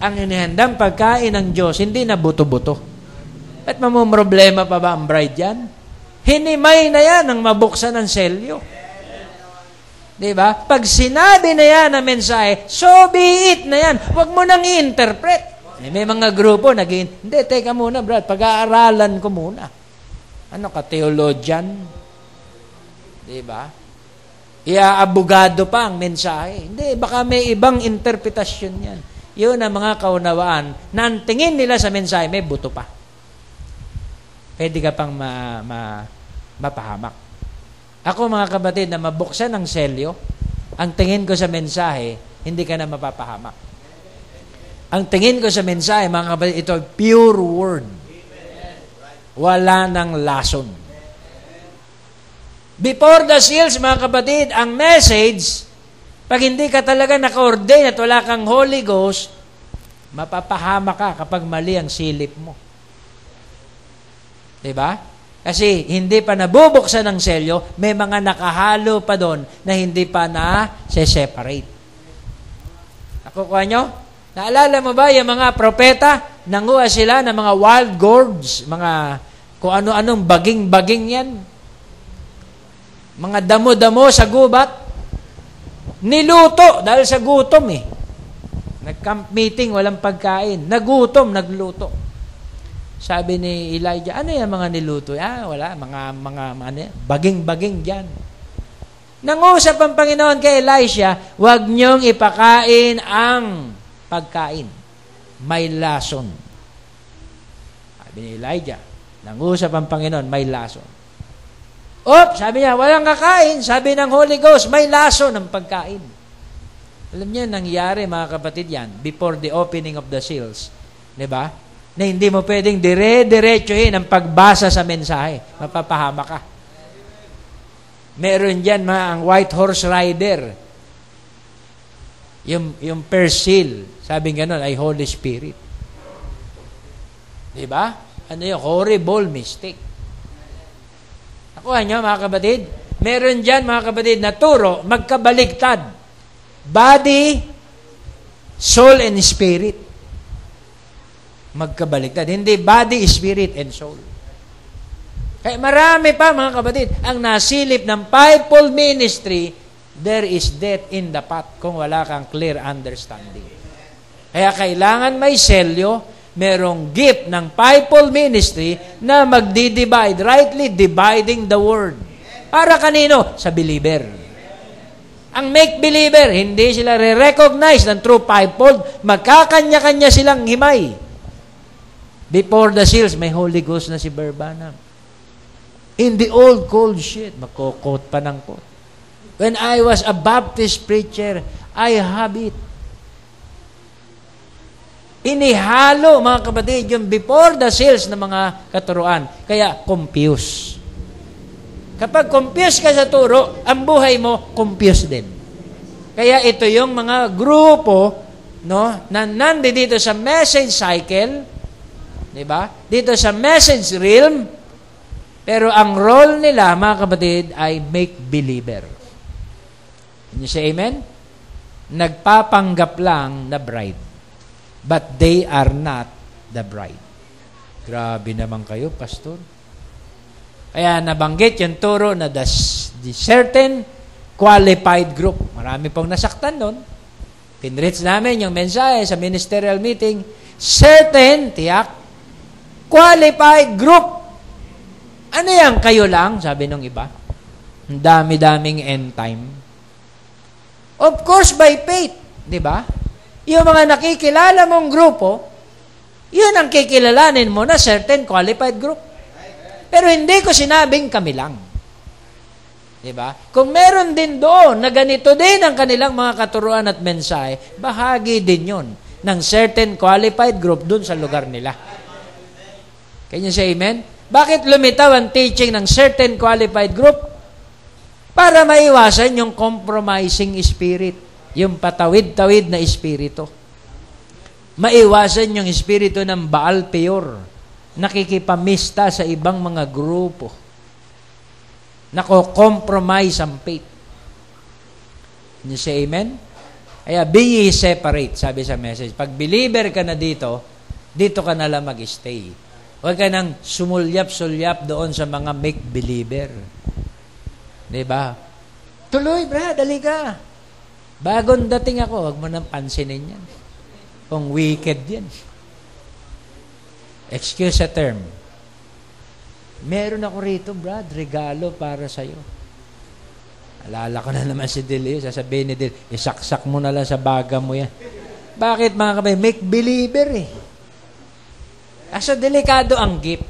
ang inihandang pagkain ng Diyos, hindi na buto-buto. At mamumroblema pa ba ang bride yan? Hinimay na yan ang mabuksan ng selyo. Diba? Pag sinabi na yan ang mensahe, so be it na yan. Huwag mo nang i-interpret. May mga grupo, hindi, teka muna, brad, pag-aaralan ko muna. Ano ka, theologian? Diba? Iaabogado pa ang mensahe. Hindi, baka may ibang interpretasyon yan. Yun ang mga kaunawaan na ang tingin nila sa mensahe, may buto pa. Pwede ka pang mapahamak. Ako, mga kapatid, na mabuksan ang selyo, ang tingin ko sa mensahe, hindi ka na mapapahamak. Ang tingin ko sa mensahe, mga kapatid, ito pure word. Wala nang lason. Before the seals, mga kapatid, ang message, pag hindi ka talaga naka-ordain at wala kang Holy Ghost, mapapahamak ka kapag mali ang silip mo. Diba? Kasi hindi pa nabubuksan ng selyo, may mga nakahalo pa doon na hindi pa na-separate. Nakukuha nyo? Naalala mo ba yung mga propeta? Nanguha sila ng mga wild gourds, mga kung ano-anong baging-baging yan. Mga damo-damo sa gubat. Niluto dahil sa gutom eh. Nag-camp meeting, walang pagkain. Nagutom, nagluto. Sabi ni Elijah, ano yan mga niluto? Wala, mga baging-baging dyan. Nangusap ang Panginoon kay Elisha, huwag niyong ipakain ang pagkain. May lason. Sabi ni Elijah, nangusap ang Panginoon, may lason. Sabi niya, walang kakain. Sabi ng Holy Ghost, may lason ang pagkain. Alam niyo, nangyari mga kapatid yan, before the opening of the seals. Diba? Na hindi mo pwedeng dire-diretsuhin ang pagbasa sa mensahe. Mapapahama ka. Meron dyan ang white horse rider. Yung first seal, sabi gano'n, ay Holy Spirit. Diba? Ano yung horrible mistake. Nakuha nyo, mga kapatid? Meron dyan, mga kapatid, na turo, magkabaligtad. Body, soul, and spirit. Magkabaligtad. Hindi body, spirit, and soul. Kaya marami pa, mga kapatid, ang nasilip ng fivefold ministry, there is death in the pot kung wala kang clear understanding. Kaya kailangan may selyo, merong gift ng fivefold ministry na magdi-divide, rightly dividing the word. Para kanino? Sa believer. Ang make-believer, hindi sila re-recognize ng true fivefold, magkakanya-kanya silang himay. Before the seals, may Holy Ghost na si Barbanam. In the old cold shit, makokot pa ng quote. When I was a Baptist preacher, I have it. Inihalo, mga kapatid, yung before the seals ng mga katuruan. Kaya, confused. Kapag confused ka sa turo, ang buhay mo, confused din. Kaya ito yung mga grupo, no, na nandito sa message cycle, di ba? Dito sa message realm, pero ang role nila, mga kapatid, ay make believer. Can you say amen? Nagpapanggap lang na bride. But they are not the bride. Grabe naman kayo, pastor. Kaya nabanggit yung turo na the certain qualified group. Marami pong nasaktan doon. Pinreach namin yung mensahe sa ministerial meeting. Certain, tiyak, qualified group. Ano yan? Kayo lang, sabi nung iba. Ang dami-daming end time. Of course, by faith. Di ba? Yung mga nakikilala mong grupo, yun ang kikilalanin mo na certain qualified group. Pero hindi ko sinabing kami lang. Diba? Kung meron din doon na ganito din ang kanilang mga katuruan at mensahe, bahagi din yun ng certain qualified group doon sa lugar nila. Can you say amen? Bakit lumitaw ang teaching ng certain qualified group? Para maiwasan yung compromising spirit, yung patawid-tawid na espiritu. Maiwasan yung espiritu ng Baal Peor, nakikipamista sa ibang mga grupo. Nako-compromise ang faith. Can you say amen? Kaya, be ye separate, sabi sa message. Pag believer ka na dito, dito ka na lang mag-stay. Huwag ka nang sumulyap-sulyap doon sa mga make-believer. Diba? Tuloy, brad, dali ka. Bagong dating ako, huwag mo nang pansinin yan. Kung wicked yan. Excuse a term. Meron ako rito, brad, regalo para sa'yo. Alala ko na naman si Delio, sasabihin ni Delio, isaksak mo na lang sa baga mo yan. Bakit mga kabay? Make believer eh. Asa delikado ang gift.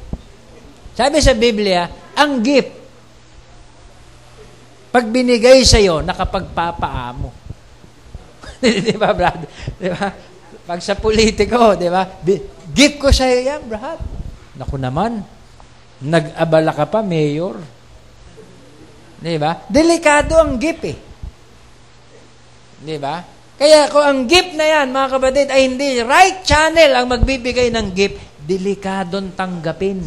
Sabi sa Biblia, ang gift, pag binigay sa'yo, nakapagpapaamo. Di ba, brad? Di ba? Pag sa politiko, di ba? Gift ko sa'yo yan, brad. Naku naman, nag-abala ka pa, mayor. Di ba? Delikado ang gift eh. Di ba? Kaya kung ang gift na yan, mga kapatid, ay hindi right channel ang magbibigay ng gift, delikadong tanggapin.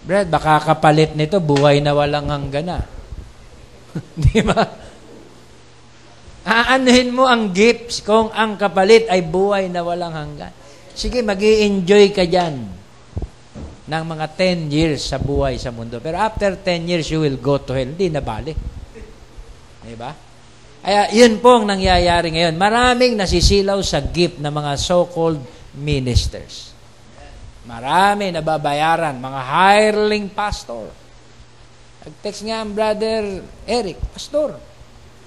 Brad, baka kapalit nito, buhay na walang hanggan na. Di ba? Aanuhin mo ang gifts kung ang kapalit ay buhay na walang hanggan. Sige, mag-i-enjoy ka dyan ng mga 10 years sa buhay sa mundo. Pero after 10 years, you will go to hell. Hindi na balik. Diba? Kaya yun po ang nangyayari ngayon. Maraming nasisilaw sa gift ng mga so-called ministers. Marami nababayaran, mga hireling pastor. Nag-text nga ang brother Eric, pastor,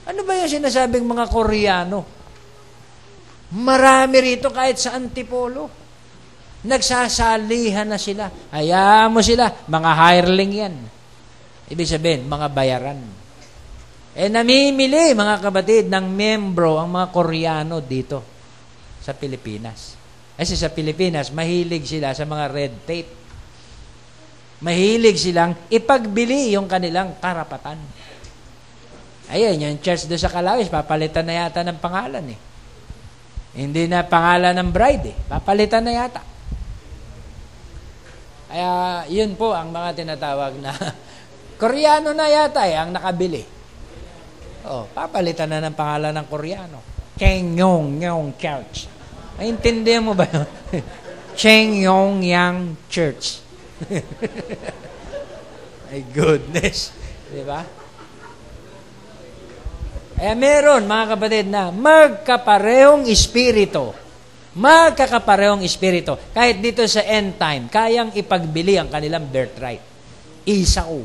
ano ba yung sinasabing mga Koreano? Marami rito kahit sa Antipolo. Nagsasalihan na sila. Hayaan mo sila. Mga hireling yan. Ibig sabihin, mga bayaran. Namimili, mga kapatid, ng membro ang mga Koreano dito sa Pilipinas. Kasi sa Pilipinas, mahilig sila sa mga red tape. Mahilig silang ipagbili yung kanilang karapatan. Ayun, yung church doon sa Calawis, papalitan na yata ng pangalan eh. Hindi na pangalan ng bride eh. Papalitan na yata. Kaya, yun po ang mga tinatawag na Koreano na yata eh, ang nakabili. Oh, papalitan na ng pangalan ng Koreano. Chengyong Church. Maintindihan mo ba yun? Chengyong Church. My goodness. Diba? Meron, mga kapatid, na magkaparehong espiritu. Magkakaparehong espiritu. Kahit dito sa end time, kayang ipagbili ang kanilang birthright. Isao.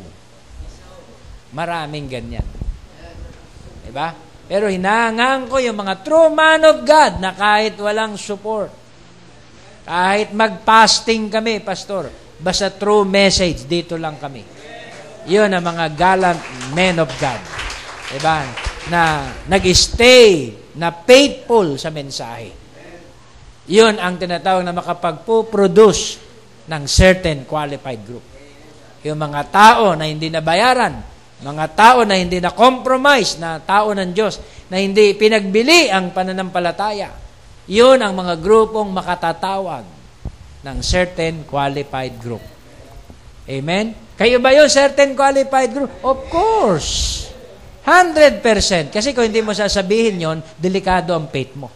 Maraming ganyan. Diba? Pero hinahangaan ko yung mga true man of God na kahit walang support, Kahit mag-fasting kami, pastor, basta true message, dito lang kami. Yun ang mga gallant men of God. Diba? Na nag-stay, na faithful sa mensahe. Yun ang tinatawag na makapagpo-produce ng certain qualified group. Yung mga tao na hindi nabayaran, mga tao na hindi na compromise, na tao ng Diyos, na hindi pinagbili ang pananampalataya. Yun ang mga grupong makatatawag ng certain qualified group. Amen? Kayo ba yun, certain qualified group? Of course. 100%. Kasi kung hindi mo sasabihin yon, delikado ang faith mo.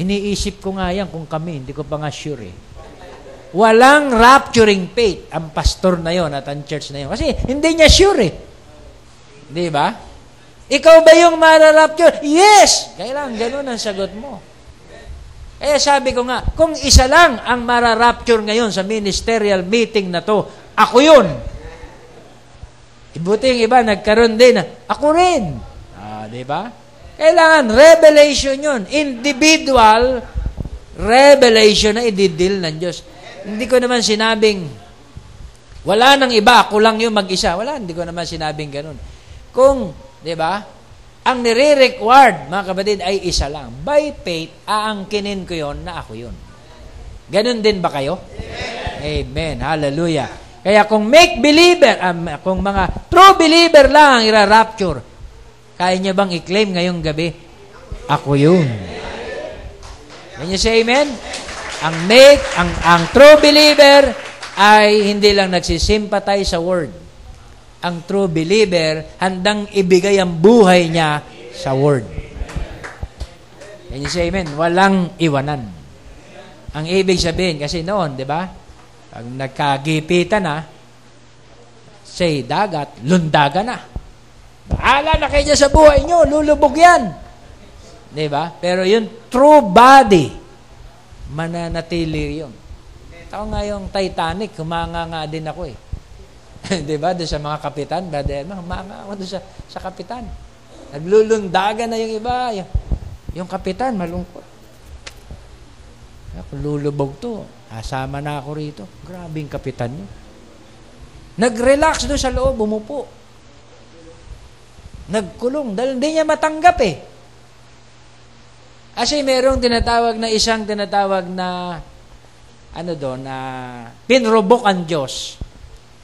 Iniisip ko nga yan kung kami, hindi ko pa nga sure eh. Walang rapturing faith ang pastor na yon at ang church na yon. Kasi hindi niya sure eh. Di ba? Ikaw ba yung mararapture? Yes! Kailangan ganun ang sagot mo. Kaya sabi ko nga, kung isa lang ang mararapture ngayon sa ministerial meeting na to, ako yun. Ibuti yung iba, nagkaroon din na, ako rin. Di ba? Kailangan revelation yun. Individual revelation na ididil ng Diyos. Hindi ko naman sinabing, wala nang iba, ako lang yung mag-isa. Wala, hindi ko naman sinabing ganun. Kung, di ba, ang nire-required, mga kapatid, ay isa lang. By faith, aangkinin ko yon na ako yun. Ganun din ba kayo? Amen. Hallelujah. Kaya kung make believer, kung mga true believer lang ang ira-rapture, kaya niya bang i-claim ngayong gabi, ako yun. Can you say amen? Ang true believer ay hindi lang nagsisimpatay sa word. Ang true believer, handang ibigay ang buhay niya sa word. Can you say amen? Walang iwanan. Ang ibig sabihin, kasi noon, di ba? Pag nagkagipitan na, say dagat, lundaga na. Bahala na kayo sa buhay nyo, lulubog yan. Di ba? Pero yung true body, mananatili yun. Ako nga yung Titanic, humanga nga din ako eh. Di ba? Doon sa mga kapitan, brother, humanga ako doon sa kapitan. Naglulundagan na yung iba. Yung kapitan, malungkot. Ako, lulubog to. Asama na ako rito. Grabe yung kapitan nyo. Nag-relax doon sa loob, bumupo. Nagkulong. Dahil hindi niya matanggap eh. Kasi merong isang tinatawag na na pinrobok ang Diyos.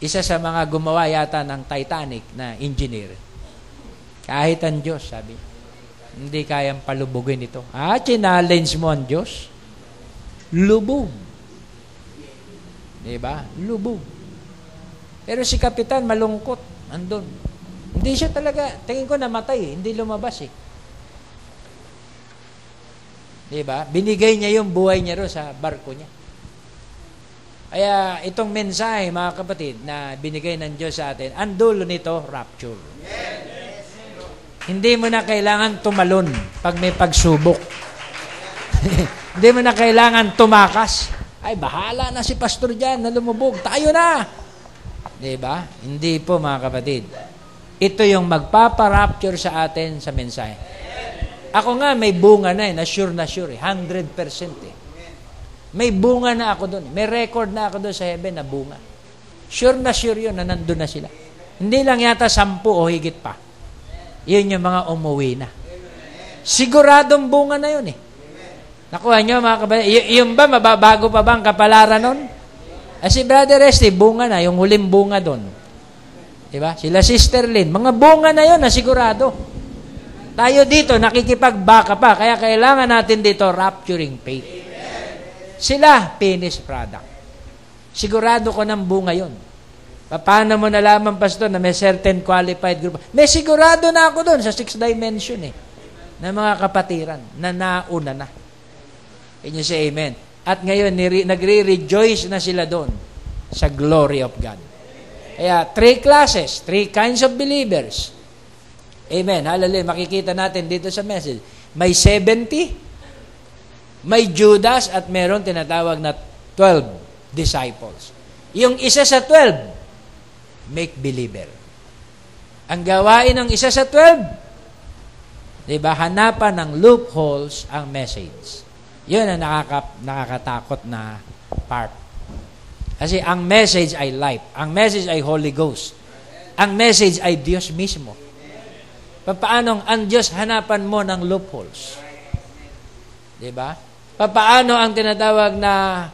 Isa sa mga gumawa yata ng Titanic na engineer. Kahit ang Diyos, sabi, hindi kayang palubugin ito. Challenge mo ang Diyos? Lubog. Diba? Lubog. Pero si Kapitan, malungkot. Andun. Hindi siya talaga, tingin ko namatay, hindi lumabas eh. Diba? Binigay niya yung buhay niya ro sa barko niya. Kaya itong mensahe, mga kapatid, na binigay ng Diyos sa atin, ang dulo nito, rapture. Hindi mo na kailangan tumalon pag may pagsubok. Hindi mo na kailangan tumakas. Ay, bahala na si pastor dyan na lumubog. Tayo na! Diba? Hindi po, mga kapatid. Ito yung magpaparapture sa atin sa mensahe. Ako nga, may bunga na eh, na sure, 100% eh. May bunga na ako doon. May record na ako doon sa heaven na bunga. Sure yun na nandun na sila. Hindi lang yata 10 o higit pa. Yun yung mga umuwi na. Siguradong bunga na yun eh. Nakuha nyo mga kapatid. Yung ba, mababago pa ba ang kapalaran nun? Si Brother Resty, bunga na. Yung huling bunga doon. Diba? Sila Sister Lynn. Mga bunga na yun na sigurado. Tayo dito, nakikipagbaka pa. Kaya kailangan natin dito rapturing faith. Sila, finished product. Sigurado ko ng bunga yon. Paano mo nalaman, pastor, na may certain qualified group? May sigurado na ako doon sa 6th dimension eh. Na mga kapatiran na nauna na. Can you say amen? At ngayon, nagre-rejoice na sila doon sa glory of God. Kaya, 3 classes, 3 kinds of believers. Amen. Hallelujah. Makikita natin dito sa message. May 70, may Judas at meron tinatawag na 12 disciples. Yung isa sa 12, make believer. Ang gawain ng isa sa 12, diba, hanapan ng loopholes ang message. Yun ang nakakatakot na part. Kasi ang message ay life. Ang message ay Holy Ghost. Ang message ay Diyos mismo. Paano ang Diyos hanapan mo ng loopholes? Diba? Paano ang tinatawag na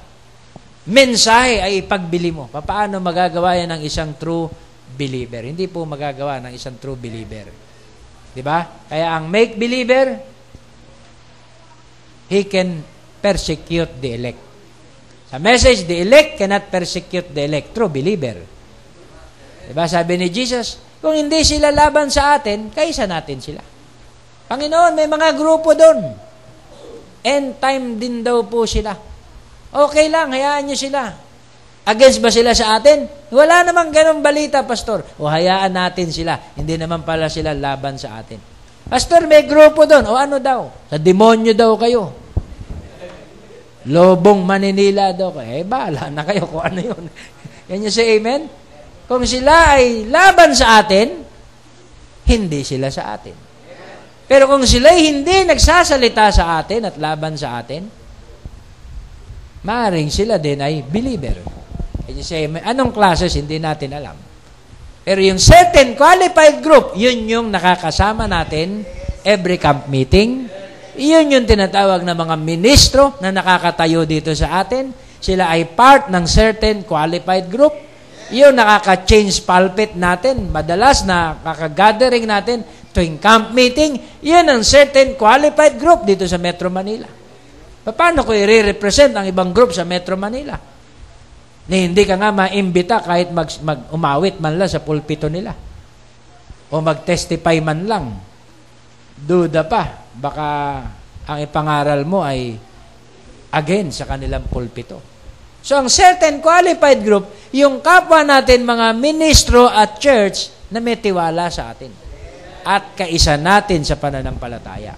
mensahe ay ipagbili mo? Paano magagawa yan ng isang true believer? Hindi po magagawa ng isang true believer. Diba? Kaya ang make believer, he can persecute the elect. Sa message, the elect cannot persecute the elect. True believer. Diba? Sabi ni Jesus, kung hindi sila laban sa atin, kaysa natin sila. Panginoon, may mga grupo doon. End time din daw po sila. Okay lang, hayaan nyo sila. Against ba sila sa atin? Wala namang ganong balita, Pastor. O hayaan natin sila. Hindi naman pala sila laban sa atin. Pastor, may grupo doon. O ano daw? Sa demonyo daw kayo. Lobong maninila daw kayo. Bahala na kayo kung ano yun. Yan yung say amen? Kung sila ay laban sa atin, hindi sila sa atin. Pero kung sila ay hindi nagsasalita sa atin at laban sa atin, maaaring sila din ay believer. Can you say, anong classes, hindi natin alam. Pero yung certain qualified group, yun yung nakakasama natin every camp meeting. Yun yung tinatawag na mga ministro na nakakatayo dito sa atin. Sila ay part ng certain qualified group. Yun nakaka-change pulpit natin. Madalas na nakaka-gathering natin tuwing camp meeting. Yun ang certain qualified group dito sa Metro Manila. Paano ko i-represent ang ibang group sa Metro Manila? Ni hindi ka nga maimbita kahit umawit man lang sa pulpito nila. O mag-testify man lang. Duda pa. Baka ang ipangaral mo ay again sa kanilang pulpito. So, ang certain qualified group, yung kapwa natin mga ministro at church na may tiwala sa atin. At kaisa natin sa pananampalataya.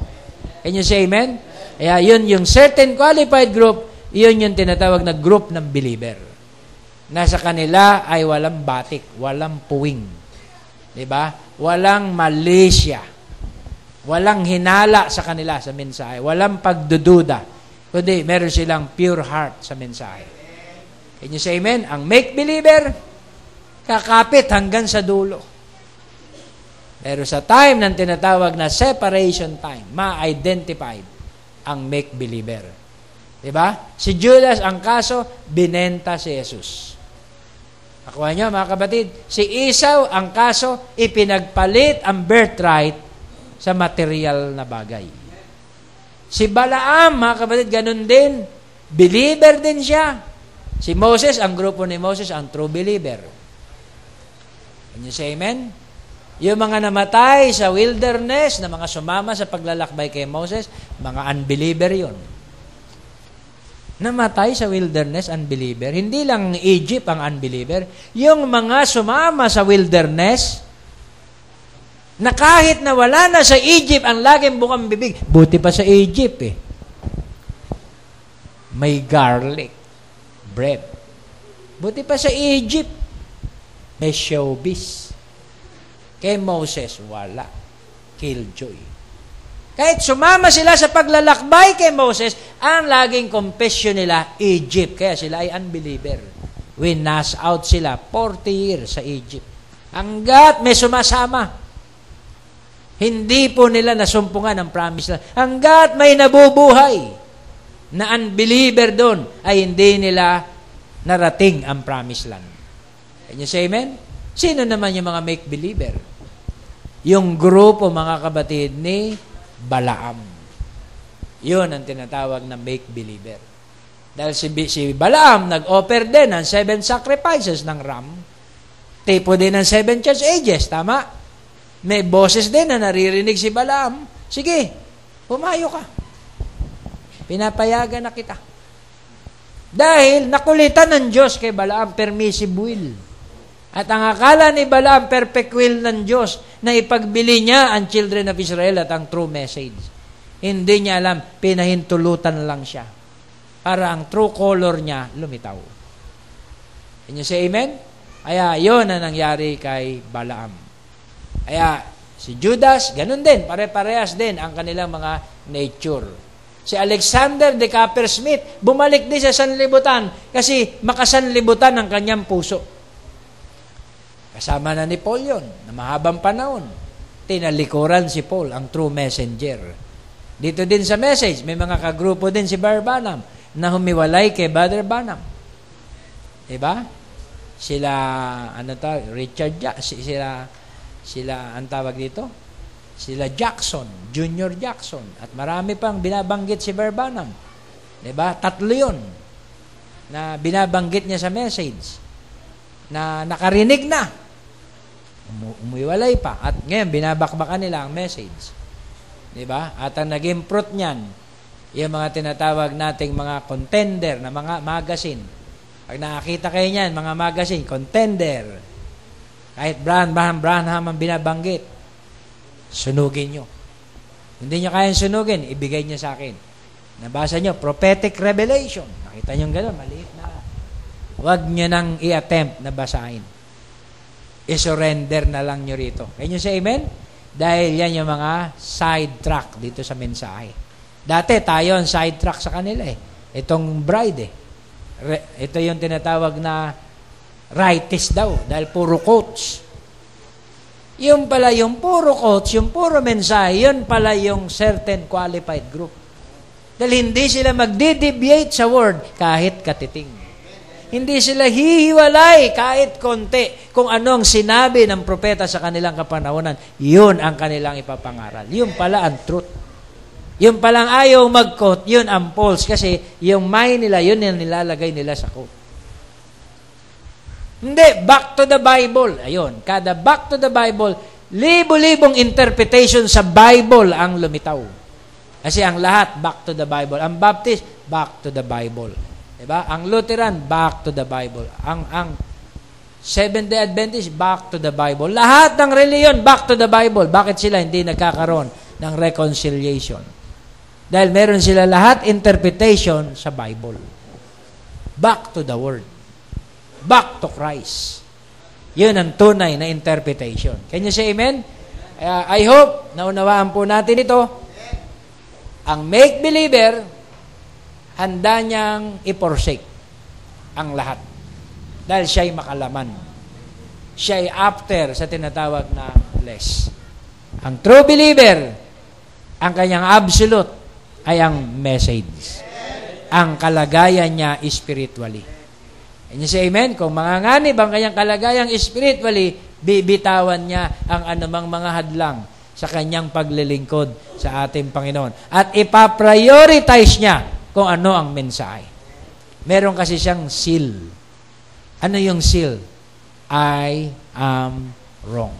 Can you say amen? Kaya yun yung certain qualified group, yun yung tinatawag na group ng believer. Nasa kanila ay walang batik, walang puwing. Diba? Walang malisya. Walang hinala sa kanila sa mensahe. Walang pagdududa. Kundi meron silang pure heart sa mensahe. Can you say amen? Ang make believer, kakapit hanggang sa dulo. Pero sa time ng tinatawag na separation time, ma-identified ang make believer. Diba? Si Judas, ang kaso, binenta si Jesus. Nakuha niyo, mga kabatid? Si Esau, ang kaso, ipinagpalit ang birthright sa material na bagay. Si Balaam, mga kabatid, ganun din. Believer din siya. Si Moses, ang grupo ni Moses, ang true believer. Can you say amen? Yung mga namatay sa wilderness, na mga sumama sa paglalakbay kay Moses, mga unbeliever yun. Namatay sa wilderness, unbeliever. Hindi lang Egypt ang unbeliever. Yung mga sumama sa wilderness, na kahit na wala na sa Egypt ang laging bukang bibig, buti pa sa Egypt eh. May garlic bread. Buti pa sa Egypt, may showbiz. Kay Moses, wala. Killjoy. Kahit sumama sila sa paglalakbay kay Moses, ang laging confession nila, Egypt. Kaya sila ay unbeliever. Winas out sila 40 years sa Egypt. Hanggat may sumasama. Hindi po nila nasumpungan ang promise land. Hanggat may nabubuhay na unbeliever doon, ay hindi nila narating ang promised land. Can you say amen? Sino naman yung mga make believer? Yung grupo, mga kabatid, ni Balaam. Yun ang tinatawag na make believer. Dahil si Balaam nag-offer din ng 7 sacrifices ng ram. Tipo din ng 7 church ages, tama? May boses din na naririnig si Balaam. Sige, pumayo ka. Pinapayagan na kita. Dahil nakulitan ng Diyos kay Balaam, permissive will. At ang akala ni Balaam, perfect will ng Diyos na ipagbili niya ang children of Israel at ang true message. Hindi niya alam, pinahintulutan lang siya para ang true color niya lumitaw. Can you say amen? Kaya yun ang nangyari kay Balaam. Kaya si Judas, ganun din, pare-parehas din ang kanilang mga nature. Si Alexander de Coppersmith, bumalik din sa sanlibutan kasi makasanlibutan ang kanyang puso. Kasama na ni Paul yun, na mahabang panahon. Tinalikuran si Paul, ang true messenger. Dito din sa message, may mga kagrupo din si Brother Branham na humiwalay kay Brother Branham. Diba? Sila, sila, ang tawag dito? Sila Jackson, Junior Jackson, at marami pang binabanggit si Brother Branham. Diba? 3 yun na binabanggit niya sa message na nakarinig na. Umiwalay pa. At ngayon, binabakbakan nila ang message. Diba? At ang naging fruit niyan, yung mga tinatawag nating mga contender na mga magazine. Pag nakakita kayo niyan, mga magazine, contender. Kahit Branham ang binabanggit, sunugin nyo. Hindi nyo kayang sunugin, ibigay nyo sa akin. Nabasa nyo, prophetic revelation. Nakita nyo gano'n, maliit na. Huwag nyo nang i-attempt na basahin. I-surrender na lang nyo rito. Can you say amen? Dahil yan yung mga side track dito sa mensahe. Dati tayo ang side track sa kanila eh. Itong bride eh. Ito yung tinatawag na rightist daw. Dahil puro quotes. Yung pala yung puro quotes, yung puro mensahe, yun pala yung certain qualified group. Dahil hindi sila magde-deviate sa word kahit katiting. Hindi sila hihiwalay kahit konti kung anong sinabi ng propeta sa kanilang kapanahonan. Yun ang kanilang ipapangaral. Yun pala ang truth. Yun palang ayaw mag-quote, yun ang false. Kasi yung mind nila, yun yung nilalagay nila sa quote. Hindi, back to the Bible. Ayun, kada back to the Bible, libo-libong interpretation sa Bible ang lumitaw. Kasi ang lahat, back to the Bible. Ang Baptist, back to the Bible. Diba? Ang Lutheran, back to the Bible. Ang Seventh-day Adventist, back to the Bible. Lahat ng reliyon, back to the Bible. Bakit sila hindi nagkakaroon ng reconciliation? Dahil meron sila lahat interpretation sa Bible. Back to the Word. Back to Christ. Yun ang tunay na interpretation. Can you say amen? I hope naunawaan po natin ito. Ang make-believer, handa niyang i-forsake ang lahat. Dahil siya'y makalaman. Siya'y after sa tinatawag na less. Ang true believer, ang kanyang absolute ay ang message. Ang kalagayan niya spiritually. And you say amen? Kung manganganib ang kanyang kalagayang spiritually, bibitawan niya ang anumang mga hadlang sa kanyang paglilingkod sa ating Panginoon. At ipaprioritize niya kung ano ang mensahe. Meron kasi siyang seal. Ano yung seal? I am wrong.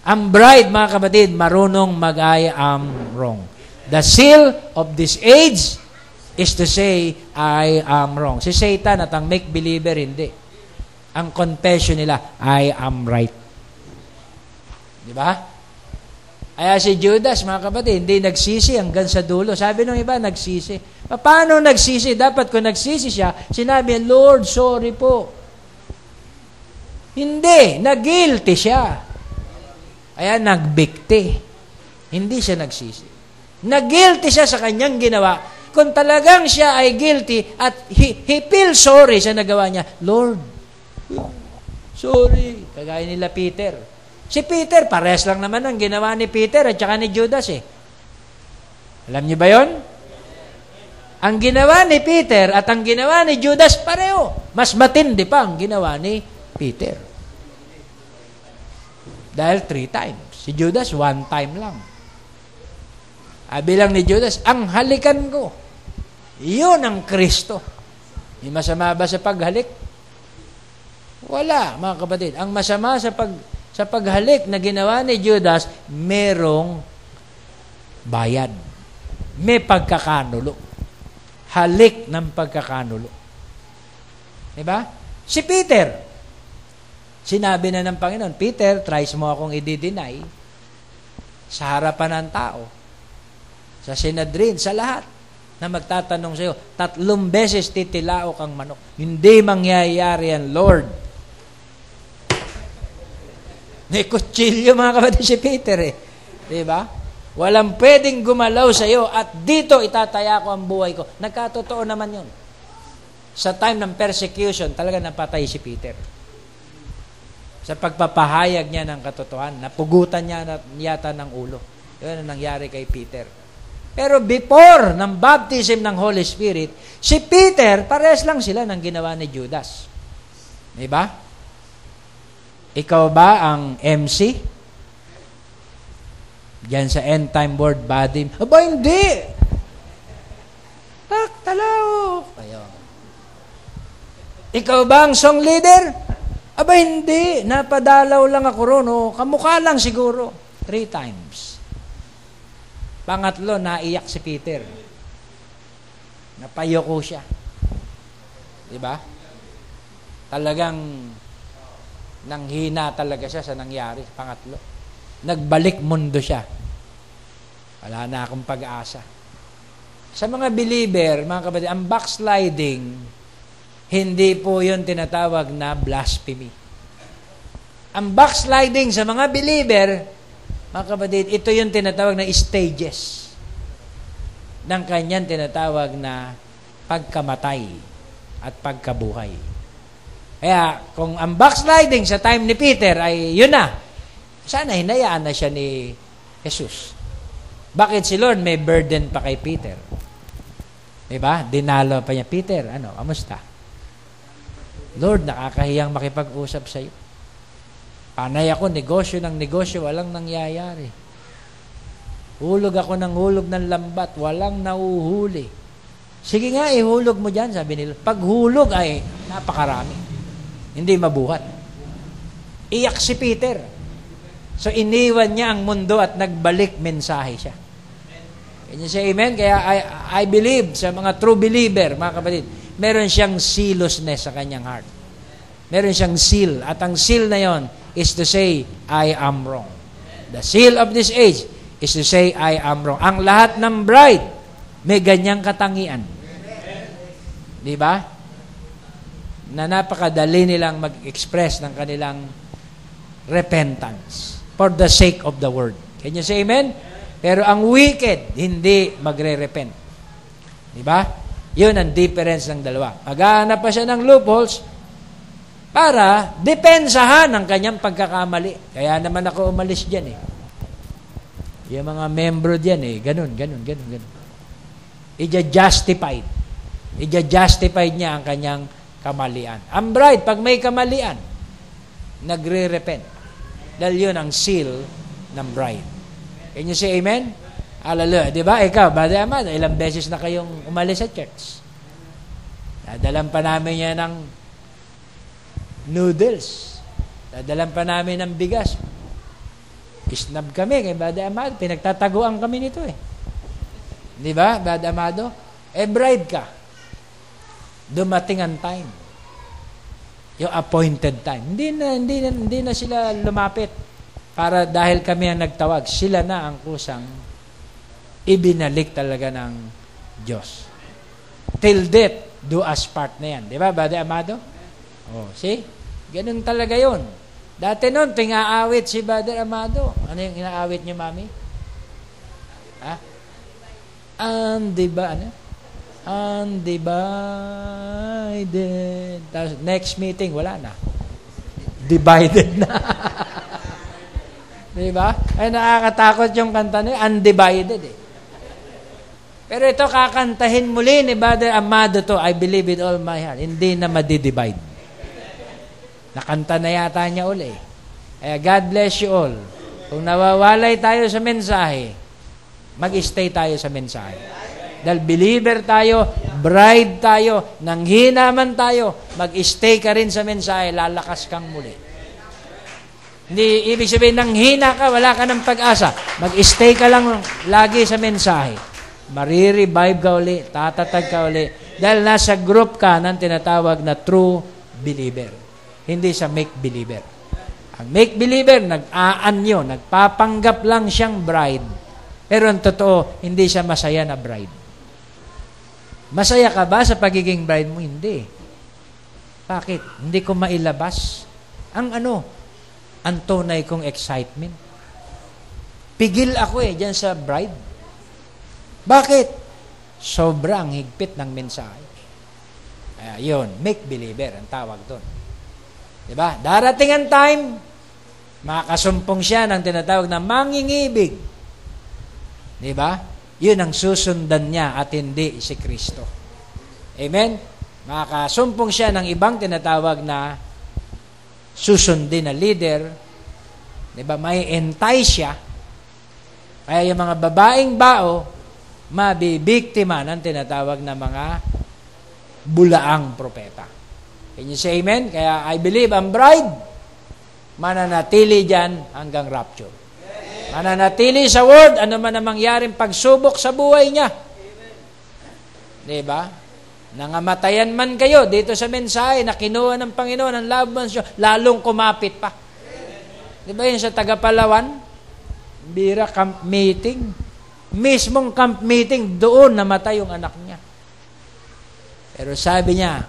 Ang bride, mga kapatid, marunong mag-I am wrong. The seal of this age is to say, I am wrong. Si Satan at ang make-believer, hindi. Ang confession nila, I am right. Di ba? Kaya si Judas, mga kapatid, hindi nagsisi hanggang sa dulo. Sabi nung iba, nagsisi. Paano nagsisi? Dapat kung nagsisi siya, sinabi, Lord, sorry po. Hindi, nag-guilty siya. Kaya nagbikti. Hindi siya nagsisi. Nag-guilty siya sa kanyang ginawa. Kung talagang siya ay guilty at he feels sorry sa nagawa niya, Lord, sorry. Kagaya nila Peter. Si Peter, parehas lang naman ang ginawa ni Peter at saka ni Judas eh. Alam niyo ba yon? Ang ginawa ni Peter at ang ginawa ni Judas pareho. Mas matindi pa ang ginawa ni Peter. Dahil 3 times. Si Judas, 1 time lang. Bilang ni Judas, ang halikan ko. Iyon ang Kristo. May masama ba sa paghalik? Wala, mga kapatid. Ang masama sa paghalik na ginawa ni Judas, merong bayad. May pagkakanulo. Halik ng pagkakanulo. Diba? Si Peter, sinabi na ng Panginoon, Peter, tries mo akong i-deny sa harapan ng tao, sa Sanhedrin, sa lahat, na magtatanong sa iyo, 3 beses titilao kang manok. Hindi mangyayari yan, Lord. May kutsilyo, mga kapatid, si Peter eh. Diba? Walang pwedeng gumalaw sa iyo at dito itataya ko ang buhay ko. Nagkatotoo naman yun. Sa time ng persecution, talaga napatay si Peter. Sa pagpapahayag niya ng katotohanan, napugutan niya yata ng ulo. Yun ang nangyari kay Peter. Pero before ng baptism ng Holy Spirit, si Peter, parehas lang sila ng ginawa ni Judas. Diba? Ikaw ba ang MC? Diyan sa end time word body. Aba, hindi! Talaw! Ayun. Ikaw ba ang song leader? Aba, hindi. Napadalaw lang ako ron. O, kamukha lang siguro. 3 times. Pangatlo, naiyak si Peter. Napayoko siya. Diba? Talagang nanghina talaga siya sa nangyari. Pangatlo. Nagbalik mundo siya. Wala na akong pag-asa. Sa mga believer, mga kapatid, ang backsliding, hindi po yun tinatawag na blasphemy. Ang backsliding sa mga believer, mga kapatid, ito yung tinatawag na stages ng kanyang tinatawag na pagkamatay at pagkabuhay. Kaya, kung ang backsliding sa time ni Peter ay yun na, sana hinayaan na siya ni Jesus. Bakit si Lord may burden pa kay Peter? Diba? Dinalo pa niya, Peter, kamusta? Lord, nakakahiyang makipag-usap sa iyo. Panay ako, negosyo ng negosyo, walang nangyayari. Hulog ako ng hulog ng lambat, walang nauhuli. Sige nga, ihulog mo dyan, sabi nila. Paghulog ay napakarami. Hindi mabuhat. Iyak si Peter. So, iniwan niya ang mundo at nagbalik mensahe siya. Can you say amen? Kaya I believe sa mga true believer, mga kapatid, meron siyang zealousness sa kanyang heart. Meron siyang seal. At ang seal na yon is to say, I am wrong. The seal of this age is to say, I am wrong. Ang lahat ng bride, may ganyang katangian. Di ba? Na napakadali nilang mag-express ng kanilang repentance for the sake of the word. Can you say amen? Pero ang wicked, hindi magre-repent. Di ba? Yun ang difference ng dalawa. Maghahanap pa siya ng loopholes para depensahan ang kanyang pagkakamali. Kaya naman ako umalis dyan eh. Yung mga membro dyan eh, ganun. Ija-justified. Ija-justified niya ang kanyang kamalian. Ang bride, pag may kamalian, nagre-repent. Dahil yun ang seal ng bride. Can you say amen? Hallelujah. Di ba? Ikaw, Brother Amado, ilang beses na kayong umalis sa church. Dadalan pa namin yan ng noodles. Dadalan pa namin ng bigas. Isnab kami kay Brother Amado. Pinagtataguan kami nito eh. Di ba, Brother Amado? Bride ka. Dumating ang time. Yung appointed time. Hindi na sila lumapit para dahil kami ang nagtawag. Sila na ang kusang ibinalik talaga ng Diyos. Till death, do us part na yan. Di ba, Brother Amado? Oh, see? Ganun talaga yun. Dati nun, tingaawit si Brother Amado. Ano yung inaawit niyo, Mami? Ha? Undivided. Tapos next meeting, wala na. Divided na. Diba? Ay, nakakatakot yung kanta niya. Undivided eh. Pero ito, kakantahin muli ni Brother Amado to, I believe with all my heart. Hindi na madidivide. Nakanta na yata niya uli. Kaya God bless you all. Kung nawawalay tayo sa mensahe, mag-stay tayo sa mensahe. Dahil believer tayo, bride tayo, nanghina man tayo, mag-stay ka rin sa mensahe, lalakas kang muli. Hindi ibig sabihin, nanghina ka, wala ka ng pag-asa. Mag-stay ka lang lagi sa mensahe. Marirevive ka uli, tatatag ka uli. Dahil nasa group ka ng tinatawag na true believer. Hindi sa make-believer. Ang make-believer, nag-aanyo, nagpapanggap lang siyang bride. Pero ang totoo, hindi siya masaya na bride. Masaya ka ba sa pagiging bride mo? Hindi. Bakit? Hindi ko mailabas ang tunay kong excitement. Pigil ako dyan sa bride. Bakit? Sobrang higpit ng mensahe. Yun, make believer ang tawag doon. Diba? Darating ang time, makakasumpong siya ng tinatawag na mangingibig. Diba? Yun ang susundan niya at hindi si Kristo. Amen? Makakasumpong siya ng ibang tinatawag na susundin na leader. Diba? May entice siya. Kaya yung mga babaeng bao, mabibiktima ng tinatawag na mga bulaang propeta. Can you say amen? Kaya I believe ang bride, mananatili dyan hanggang rapture. Mananatili sa word, ano man ang mangyaring pagsubok sa buhay niya. Diba? Nangamatayan man kayo dito sa mensahe na kinuha ng Panginoon ang love man siya, lalong kumapit pa. Diba yun sa Tagapalawan? Bira camp meeting. Mismong camp meeting, doon namatay yung anak niya. Pero sabi niya,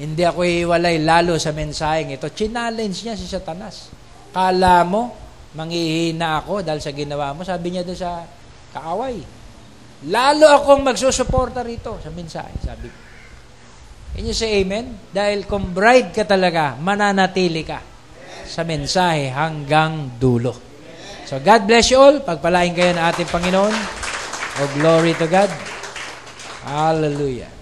hindi ako iwalay lalo sa mensaheng ito. Challenge niya si Satanas. Kala mo, manghihina ako dahil sa ginawa mo. Sabi niya doon sa kaaway. Lalo akong magsusuporta rito sa mensahe. Sabi ko. Can you say amen? Dahil kung bride ka talaga, mananatili ka sa mensahe hanggang dulo. So God bless you all. Pagpalain kayo ng ating Panginoon. Oh, glory to God. Hallelujah.